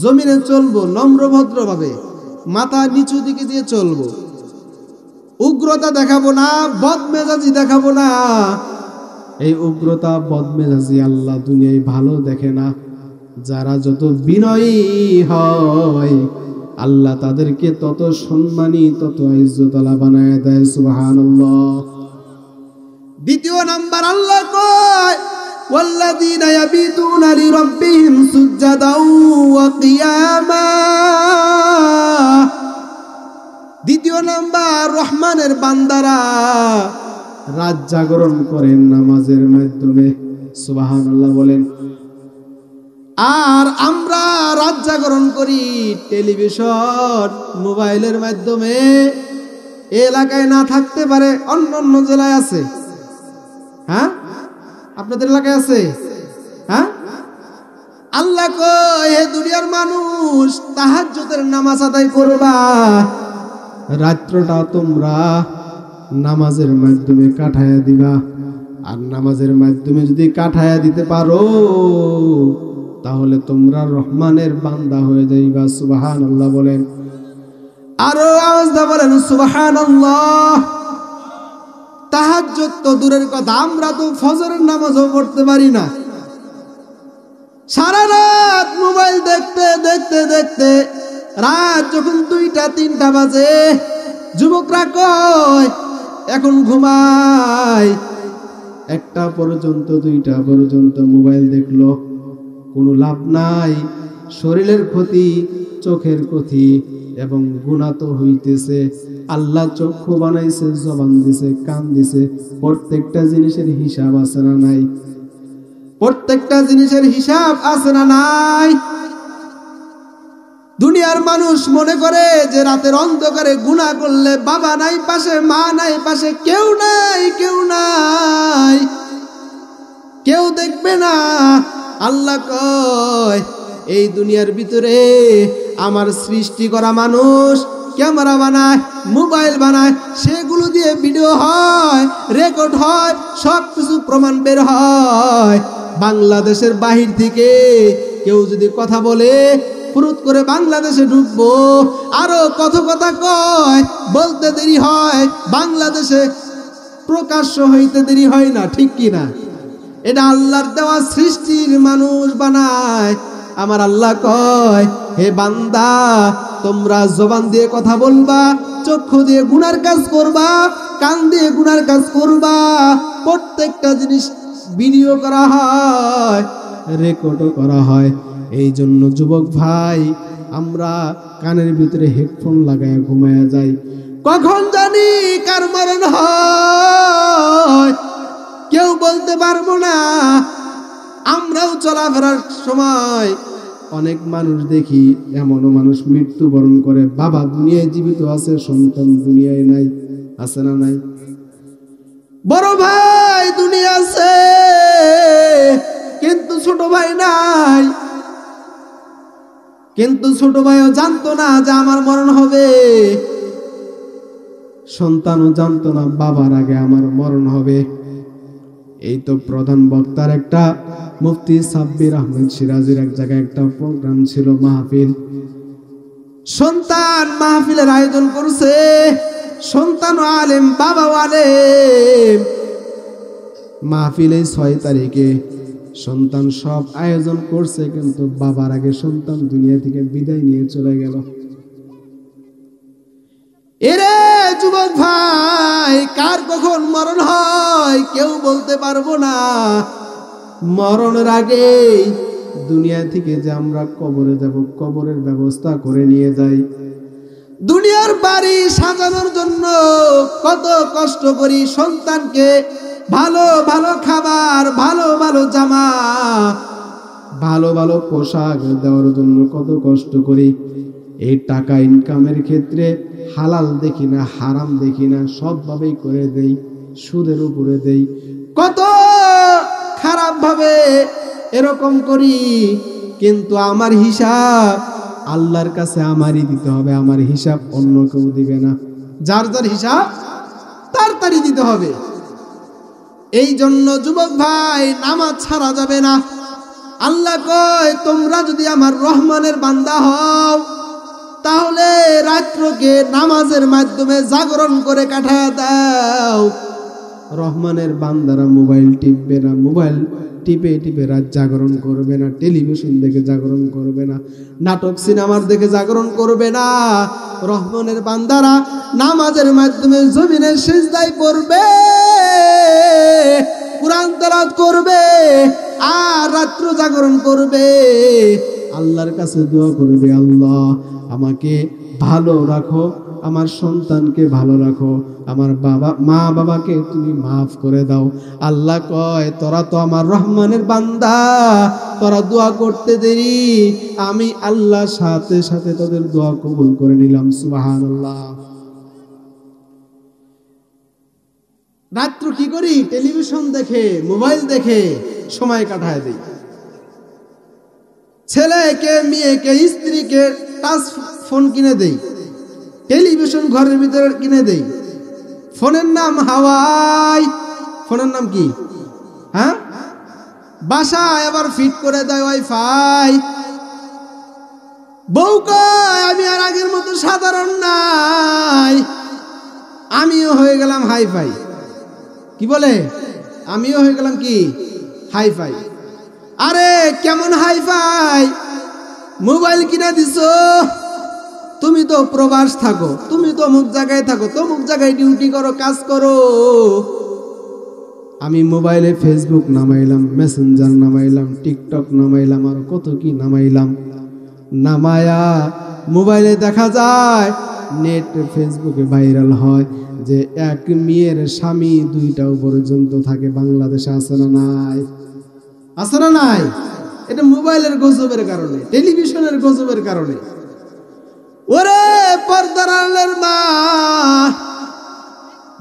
জমিনে চলবো নম্র ভদ্রভাবে, মাথা নিচু দিকে দিয়ে চলবো। উগ্রতা দেখাবো না, বদমেজাজি দেখাবো না। এই উগ্রতা বদমেজাজি আল্লাহ দুনিয়ায় ভালো দেখে না। যারা যত বিনয়ী হয় আল্লাহ তাদেরকে তত সম্মানী, তত ইজ্জতওয়ালা বানায় দেয়। সুবহানাল্লাহ। দ্বিতীয় নাম্বার আল্লাহ কয় ওয়াল্লাযীনা ইয়াবিতুনা লিরাব্বিহিম সুজদাও ওয়া কিয়ামা। দ্বিতীয় নাম্বার, রহমানের বান্দারা রাত জাগরণ করেন নামাজের মাধ্যমে। সুবহানাল্লাহ বলেন। আর আমরা রাত জাগরণ করি টেলিভিশন মোবাইলের মাধ্যমে। এলাকায় না থাকতে পারে, অন্য অন্য জেলায় আছে। হ্যাঁ, আপনাদের এলাকায় আছে। হ্যাঁ, আল্লাহ কয় হে দুনিয়ার মানুষ, তাহাজ্জুদের নামাজ আদায় করবা। রাত্রটা তোমরা নামাজের মাধ্যমে কাটায়া দিবা। আর নামাজের মাধ্যমে যদি কাটায়া দিতে পারো তাহলে তোমরা রহমানের বান্দা হয়ে যাইবা। সুবহানাল্লাহ বলেন। আরো আওয়াজ দিয়ে বলেন সুবহানাল্লাহ। তাহাজ্জুদ তো দূরের কথা, আমরা তো ফজরের নামাজও পড়তে পারি না। সারা রাত মোবাইল দেখতে দেখতে দেখতে রাত যখন 2টা 3টা বাজে, যুবকরা কয় এখন ঘুমাই। 1টা পর্যন্ত 2টা পর্যন্ত মোবাইল দেখলো, কোনো লাভ নাই। শরীরের ক্ষতি, চোখের ক্ষতি এবং গুনাহ তো হইতেছে। আল্লাহ চক্ষু বানাইছে, জবান দিছে, কান দিছে, প্রত্যেকটা জিনিসের হিসাব আছে না নাই? প্রত্যেকটা জিনিসের হিসাব আছে না নাই? দুনিয়ার মানুষ মনে করে যে রাতের অন্ধকারে গুনাহ করলে বাবা নাই পাশে, মা নাই পাশে, কেউ নাই, কেউ নাই, কেউ দেখবে না। আল্লাহ কয় এই দুনিয়ার ভিতরে আমার সৃষ্টি করা মানুষ ক্যামেরা বানায়, মোবাইল বানায়, সেগুলো দিয়ে ভিডিও হয়, রেকর্ড হয়, সব কিছু প্রমাণ বের হয়। বাংলাদেশের বাহির থেকে কেউ যদি কথা বলে ফুরুত করে বাংলাদেশে ঢুকবো, আরো কত কথা কয়, বলতে দেরি হয়, বাংলাদেশে প্রকাশ্য হইতে দেরি হয় না, ঠিক কিনা? এটা আল্লাহর দেওয়া সৃষ্টির মানুষ বানায়। আমার আল্লাহ কয় হে বান্দা, তোমরা জবান দিয়ে কথা বলবা, চক্ষু দিয়ে গুনার কাজ করবা, কান দিয়ে গুনার কাজ করবা। প্রত্যেকটা জিনিস ভিডিও করা হয়, রেকর্ডও করা হয়। এই জন্য যুবক ভাই, আমরা কানের ভিতরে হেডফোন লাগায় ঘুমায়া যাই, কখন জানি কার মরণ হয় কেউ বলতে পারবো না। আমরাও চলাফেরার সময় অনেক মানুষ দেখি, এমনও মানুষ মৃত্যুবরণ করে, বাবা দুনিয়ায় জীবিত আছে, সন্তান দুনিয়ায় নাই। আছে না নাই? বড় ভাই দুনিয়া আছে কিন্তু ছোট ভাই নাই। কিন্তু ছোট ভাইও জানতো না যে আমার মরণ হবে, সন্তানও জানতো না বাবার আগে আমার মরণ হবে। এই তো প্রধান বক্তার একটা মুফতি সাব্বির আহমেদ সিরাজের এক জায়গায় একটা প্রোগ্রাম ছিল, মাহফিল। সন্তান মাহফিলের আয়োজন করছে, সন্তান আলেম, বাবা আলেম। মাহফিলে 6 তারিখে সন্তান সব আয়োজন করছে, কিন্তু বাবার আগে সন্তান দুনিয়া থেকে বিদায় নিয়ে চলে গেল। এরে যুবক ভাই, কার কখন মরণ হয় কেউ বলতে পারবো না। মরণের আগে দুনিয়া থেকে যে আমরা কবরে যাব, কবরের ব্যবস্থা করে নিয়ে যাই। দুনিয়ার বাড়ি সাজানোর জন্য কত কষ্ট করি, সন্তানকে ভালো ভালো খাবার, ভালো ভালো জামা, ভালো ভালো পোশাক দেওয়ার জন্য কত কষ্ট করি। এই টাকা ইনকামের ক্ষেত্রে হালাল দেখি না, হারাম দেখি না, সবভাবেই করে দেই, সুদের উপরে দেই। কত খারাপ ভাবে এরকম করি, কিন্তু আমার হিসাব আল্লাহর কাছে আমারই দিতে হবে। আমার হিসাব অন্য কেউ দিবে না। যার যার হিসাব তাড়াতাড়ি দিতে হবে। এই জন্য যুবক ভাই, নামাজ ছাড়া যাবে না। আল্লাহ কয়, তোমরা যদি আমার রহমানের বান্দা হও, তাহলে রাত্রকে নামাজের মাধ্যমে জাগরণ করে কাটায় দাও। রহমানের বান্দারা মোবাইল টিপবে না, মোবাইল টিপে টিপে রাত জাগরণ করবে না, টেলিভিশন দেখে জাগরণ করবে না, নাটক সিনেমার দেখে জাগরণ করবে না। রহমানের বান্দারা নামাজের মাধ্যমে জমিনের সিজদায় পড়বে, কুরআন তেলাওয়াত করবে, আর রাত্র জাগরণ করবে। আল্লাহর কাছে দোয়া করবে, আল্লাহ আমাকে ভালো রাখো, আমার সন্তানকে ভালো রাখো, আমার মা বাবাকে তুমি মাফ করে দাও। আল্লাহ কয়, তোরা তো আমার রহমানের বান্দা, তোরা দোয়া করতে দেরি, আমি আল্লাহ সাথে সাথে তোদের দোয়া কবুল করে নিলাম। সুবহানাল্লাহ। রাত্র কি করি? টেলিভিশন দেখে, মোবাইল দেখে সময় কাটায় দেই। ছেলেকে, মেয়েকে, স্ত্রীকে টাচ ফোন কিনে দেই, টেলিভিশন ঘরের ভিতরে কিনে দেই। ফোনের নাম হাওয়াই। ফোনের নাম কি? হ্যাঁ, বাসায় আবার ফিট করে দেয় ওয়াইফাই। বউ কয়, আমি আর আগের মতো সাধারণ নাই, আমিও হয়ে গেলাম হাইফাই। কি বলে? আমিও হয়ে গেলাম কি? হাইফাই। আরে কেমন হাইফাই? মোবাইল কিনা দিছো, তুমি তো প্রবাস থাকো, তুমি তো অমুক জায়গায় থাকো, তমুক জায়গায় ডিউটি করো, কাজ করো। আমি মোবাইলে ফেসবুক নামাইলাম, মেসেঞ্জার নামাইলাম, টিকটক নামাইলাম, আর কত কি নামাইলাম। নামায়া মোবাইলে দেখা যায়, নেট ফেসবুকে ভাইরাল হয় যে এক মেয়ের স্বামী 2টা পর্যন্ত থাকে। বাংলাদেশে আছে না নাই? আছে না নাই? এটা মোবাইলের গজবের কারণে, টেলিভিশনের গজবের কারণে। ওরে পর্দার আড়ালের মা,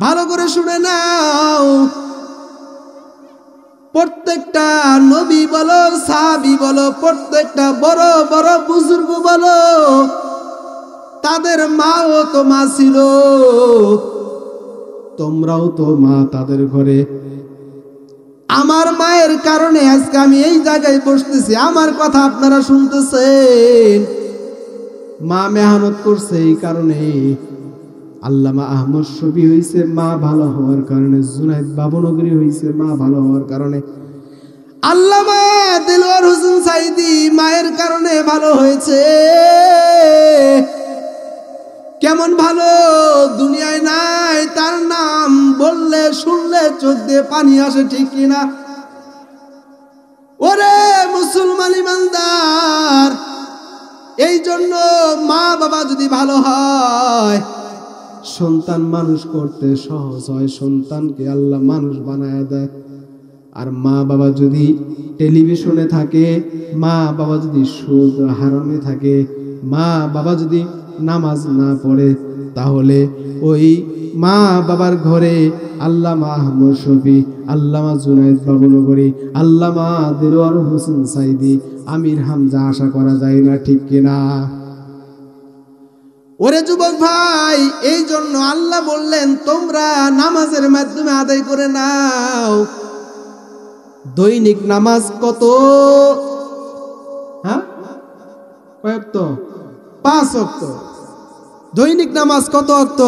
ভালো করে শুনে নাও। প্রত্যেকটা নবী বলো, সাহাবী বলো, প্রত্যেকটা বড় বড় বুজুর্গ বলো, তাদের মাও তো মা ছিল, তোমরাও তো মা তাদের ঘরে। আমার মায়ের কারণে আজকে আমি এই জায়গায় বসতেছি, আমার কথা আপনারা শুনতেছেন। মা মেহনত করছে, এই কারণে আল্লামা আহমদ শফী হয়েছে মা ভালো হওয়ার কারণে, জুনায়েদ বাবুনগরী হয়েছে মা ভালো হওয়ার কারণে, আল্লামা দেলোয়ার হোসেন সাইদি মায়ের কারণে ভালো হয়েছে। কেমন ভালো দুনিয়ায় নাই, তার নাম বললে শুনলে চোখ দিয়ে পানি আসে, ঠিক কিনা? ওরে মুসলমান ইমানদার, এই জন্য মা বাবা যদি ভালো হয়, সন্তান মানুষ করতে সহজ হয়, সন্তানকে আল্লাহ মানুষ বানায় দেয়। আর মা বাবা যদি টেলিভিশনে থাকে, মা বাবা যদি সুদ হারামে থাকে, মা বাবা যদি নামাজ না পড়ে, তাহলে ওই মা বাবার ঘরে আল্লামা আহমদ শফী, আল্লামা জুনায়েদ বাবুনগরী, আল্লামা দেলোয়ার হোসেন সাইদি, আমির হামজা আশা করা যায় না, ঠিক কিনা? ওরে যুবক ভাই, এই জন্য আল্লাহ বললেন তোমরা নামাজের মাধ্যমে আদায় করে নাও। দৈনিক নামাজ কত? হ্যাঁ, কয় ওয়াক্ত? 5 ওয়াক্ত। দৈনিক নামাজ কত ওয়াক্ত?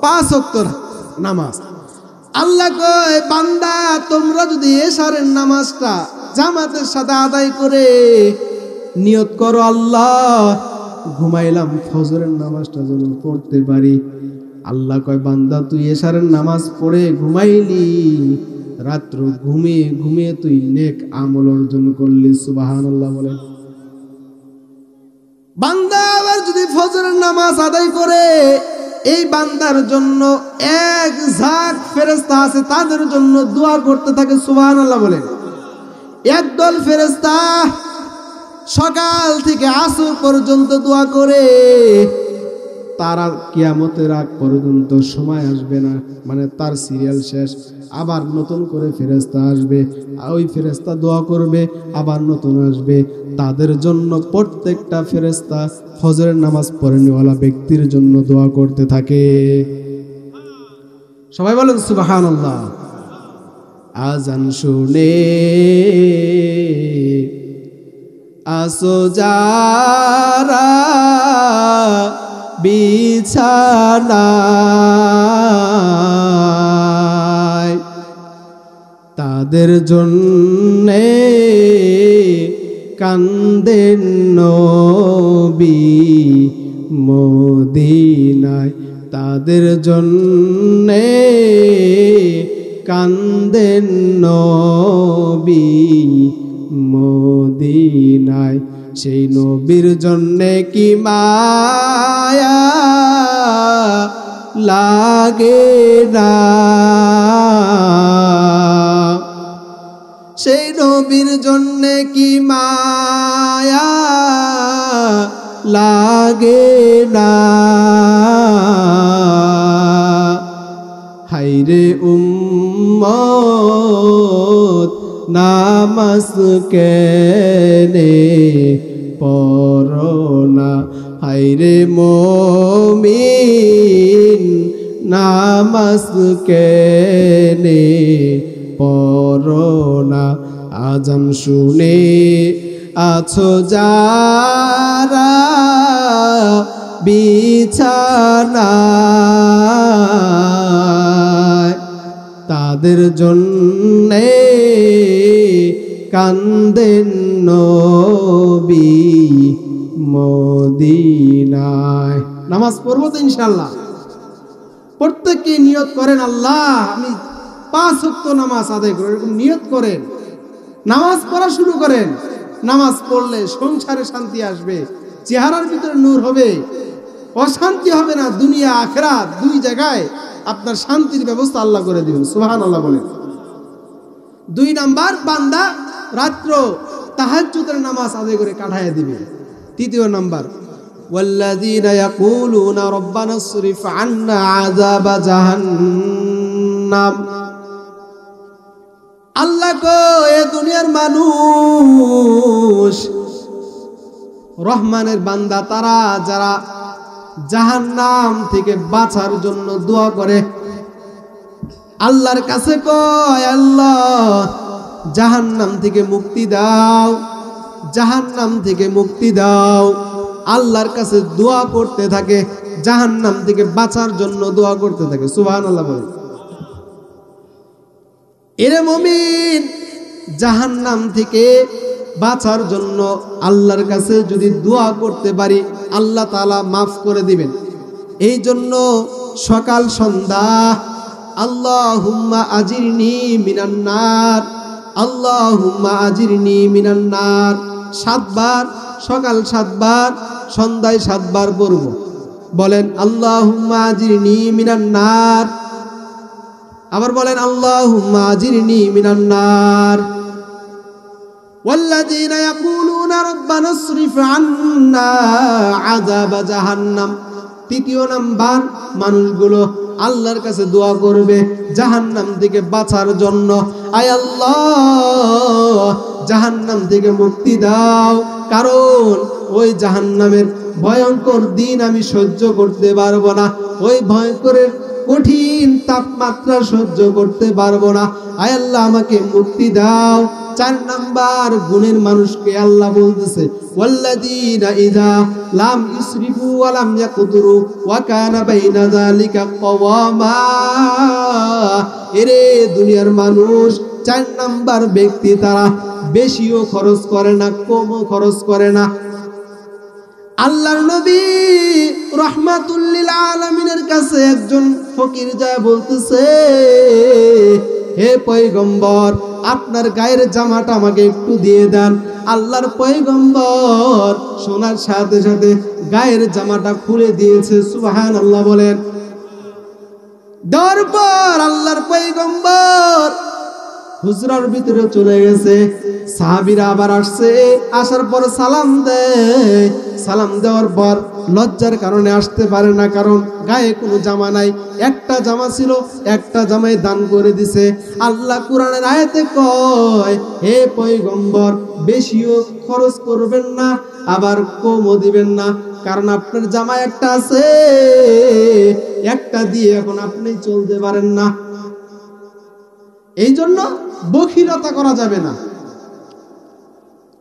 5 ওয়াক্ত নামাজ। আল্লাহ কয় বান্দা তোমরা যদি এশারের নামাজটা জামাতের সাথে আদায় করে নিয়ত করো আল্লাহ ঘুমাইলাম ফজরের নামাজটা যেন পড়তে পারি, আল্লাহ কয় বান্দা তুই এশারের নামাজ পড়ে ঘুমাইলি, রাত্র ঘুমিয়ে ঘুমিয়ে তুই নেক আমল অর্জন করলি। সুবহানাল্লাহ বলে। বান্দা আবার যদি ফজরের নামাজ আদায় করে, এই বান্দার জন্য এক ঝাঁক ফেরেশতা আছে, তাদের জন্য দোয়া করতে থাকে। সুবহানাল্লাহ বলে। একদল ফেরেশতা সকাল থেকে আসর পর্যন্ত দোয়া করে, তারা কিয়ামতের আগ পর্যন্ত সময় আসবে না, মানে তার সিরিয়াল শেষ, আবার নতুন করে ফেরেশতা আসবে, ওই ফেরেশতা দোয়া করবে, আবার নতুন আসবে। তাদের জন্য প্রত্যেকটা ফেরেশতা ফজরের নামাজ পড়েনিওয়ালা ব্যক্তির জন্য দোয়া করতে থাকে। সবাই বলেন সুবহানাল্লাহ। আজান শুনে আসো যারা বিছানায়, তাদের জন্যে কান্দেন নবী মদিনায়, তাদের জন্যে কান্দেন নবী মদিনায়। সেই নবীর জন্যে কি মায়া লাগে না, সেই নবীর জন্যে কি মায়া লাগে না। হায়রে উম্মত নামাজ কেনে পড়না, হায়রে মুমিন নামাজ কেনে পড়না। আজান শুনে আছো যারা বিছানায়, তাদের জন্যে কান্দেন নবী মদিনায়। নামাজ পড়বো তো ইনশাআল্লাহ। প্রত্যেককে নিয়ত করেন আল্লাহ আমি 5 ওয়াক্ত নামাজ আদায় করব, এরকম নিয়ত করেন। নামাজ পড়া শুরু করেন। নামাজ পড়লে সংসারে শান্তি আসবে, চেহারার ভিতরে নূর হবে, অশান্তি হবে না। দুনিয়া আখিরাত দুই জায়গায় আপনার শান্তির ব্যবস্থা আল্লাহ করে দিবেন। সুবহানাল্লাহ বলেন। 2 নাম্বার, বান্দা রাত্র তাহাজ্জুদের নামাজ আদায় করে কাটায় দিবে। 3 নাম্বার, ওয়াল্লাযীনা ইয়াকুলুনা রাব্বানা ইসরিফ আন্না আযাবা জাহান্নাম। আল্লাহ কো এ দুনিয়ার মানুষ রহমানের বান্দা তারা যারা জাহান্নাম থেকে বাঁচার জন্য দোয়া করে, আল্লাহর কাছে কয় আল্লাহ জাহান্নাম থেকে মুক্তি দাও, জাহান্নাম থেকে মুক্তি দাও। আল্লাহর কাছে দোয়া করতে থাকে, জাহান্নাম থেকে বাঁচার জন্য দোয়া করতে থাকে। সুবহানাল্লাহ বলে। এরে মুমিন, জাহান্নাম থেকে বাঁচার জন্য আল্লাহর কাছে যদি দোয়া করতে পারি আল্লাহ তাআলা মাফ করে দিবেন। এই জন্য সকাল সন্ধ্যা আল্লাহুম্মা আজিরনি মিনান নার, আল্লাহুম্মা আজিরনি মিনান নার 7 বার, সকাল 7 বার, সন্ধ্যায় 7 বার পড়ব। বলেন আল্লাহুম্মা আজিরনি মিনান নার। আবার বলেন আল্লাহুম্মা আজিরনি মিনান নার। ওয়াল্লাযীনা ইয়াকুলুনা রাব্বানা ইসরিফ আন্না আযাবা জাহান্নাম। 3 নাম্বার, মানুষগুলো আল্লাহর কাছে দোয়া করবে জাহান্নাম থেকে বাঁচার জন্য। আয় আল্লাহ জাহান্নাম থেকে মুক্তি দাও, কারণ ওই জাহান্নামের ভয়ঙ্কর দিন আমি সহ্য করতে পারবো না। ওই ভয়ঙ্করের কঠিন তাপমাত্রা সহ্য করতে পারবো না, আয় আল্লাহ আমাকে মুক্তি দাও। 4 নাম্বার গুণের মানুষকে আল্লাহ বলতেছে ওয়াল্লাযীনা ইযা লাম ইসরিফু ওয়া লাম ইয়াকতুরু ওয়া কানা বাইনা যালিকা কওয়ামা। এরে দুনিয়ার মানুষ, 4 নাম্বার ব্যক্তি তারা বেশিও খরচ করে না, কমও খরচ করে না। আল্লাহর নবী রাহমাতুল লিল আলামিনের কাছে একজন ফকির যায় বলতেছে, হে পয়গম্বর, আপনার গায়ের জামাটা আমাকে একটু দিয়ে দেন। আল্লাহর পয়গম্বর শোনার সাথে সাথে গায়ের জামাটা খুলে দিয়েছে। সুবহানাল্লাহ বলেন। দেওয়ার পর আল্লাহর পয়গম্বর হুজরার ভিতরে চলে গেছে। সাহাবীরা আবার আসছে, আসার পর সালাম দেয়। সালাম দেওয়ার পর লজ্জার কারণে আসতে পারে না, কারণ গায়ে কোনো জামা নাই। একটা জামা ছিল, একটা জামাই দান করে দিছে। আল্লাহ কুরআনের আয়াতে কয়, হে পয়গম্বর, বেশিও খরচ করবেন না, আবার কমও দিবেন না, কারণ আপনার জামা একটা আছে, একটা দিয়ে এখন আপনি চলতে পারেন না। এই জন্য বখিলতা করা যাবে না,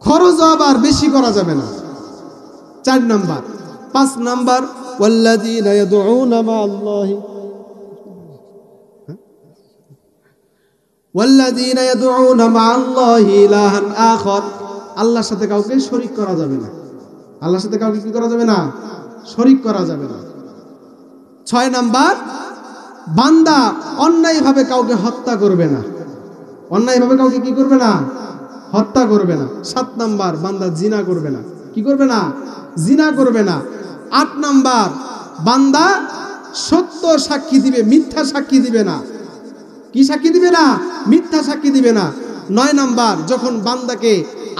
খরচ আবার বেশি করা যাবে না। 4 নাম্বার। 5 নাম্বার ওয়াল্লাযীনা ইয়াদউনা মা'আল্লাহি ওয়াল্লাযীনা ইয়াদউনা মা'আল্লাহি ইলাহান আখার। আল্লাহর সাথে কাউকে শরীক করা যাবে না। আল্লাহর সাথে কাউকে কি করা যাবে না? শরীক করা যাবে না। 6 নাম্বার, বান্দা অন্যায়ভাবে কাউকে হত্যা করবে না। অন্যায়ভাবে কাউকে কি করবে না? হত্যা করবে না। 7 নাম্বার, বান্দা জিনা করবে না। কি করবে না? জিনা করবে না। 8 নাম্বার, বান্দা সত্য সাক্ষী দিবে, মিথ্যা সাক্ষী দিবে না। কি সাক্ষী দিবে না? মিথ্যা সাক্ষী দিবে না। 9 নাম্বার, যখন বান্দাকে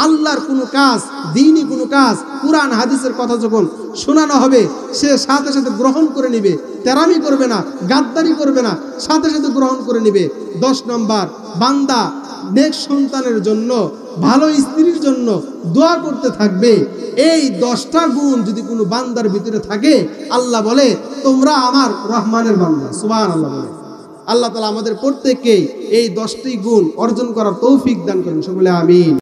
আল্লাহর কোনো কাজ, দ্বীনি কোনো কাজ, কুরআন হাদিসের কথা যখন শোনানো হবে, সে সাথে সাথে গ্রহণ করে নিবে, তেরামি করবে না, গাদ্দারি করবে না, সাথে সাথে গ্রহণ করে নিবে। 10 নাম্বার, বান্দা নেক সন্তানের জন্য, ভালো স্ত্রীর জন্য দোয়া করতে থাকবে। এই 10টা গুণ যদি কোনো বান্দার ভিতরে থাকে, আল্লাহ বলে তোমরা আমার রহমানের বান্দা। সুবহানাল্লাহ বলে। আল্লাহ তাআলা আমাদের প্রত্যেককে এই 10টি গুণ অর্জন করার তৌফিক দান করেন। সকলে আমিন।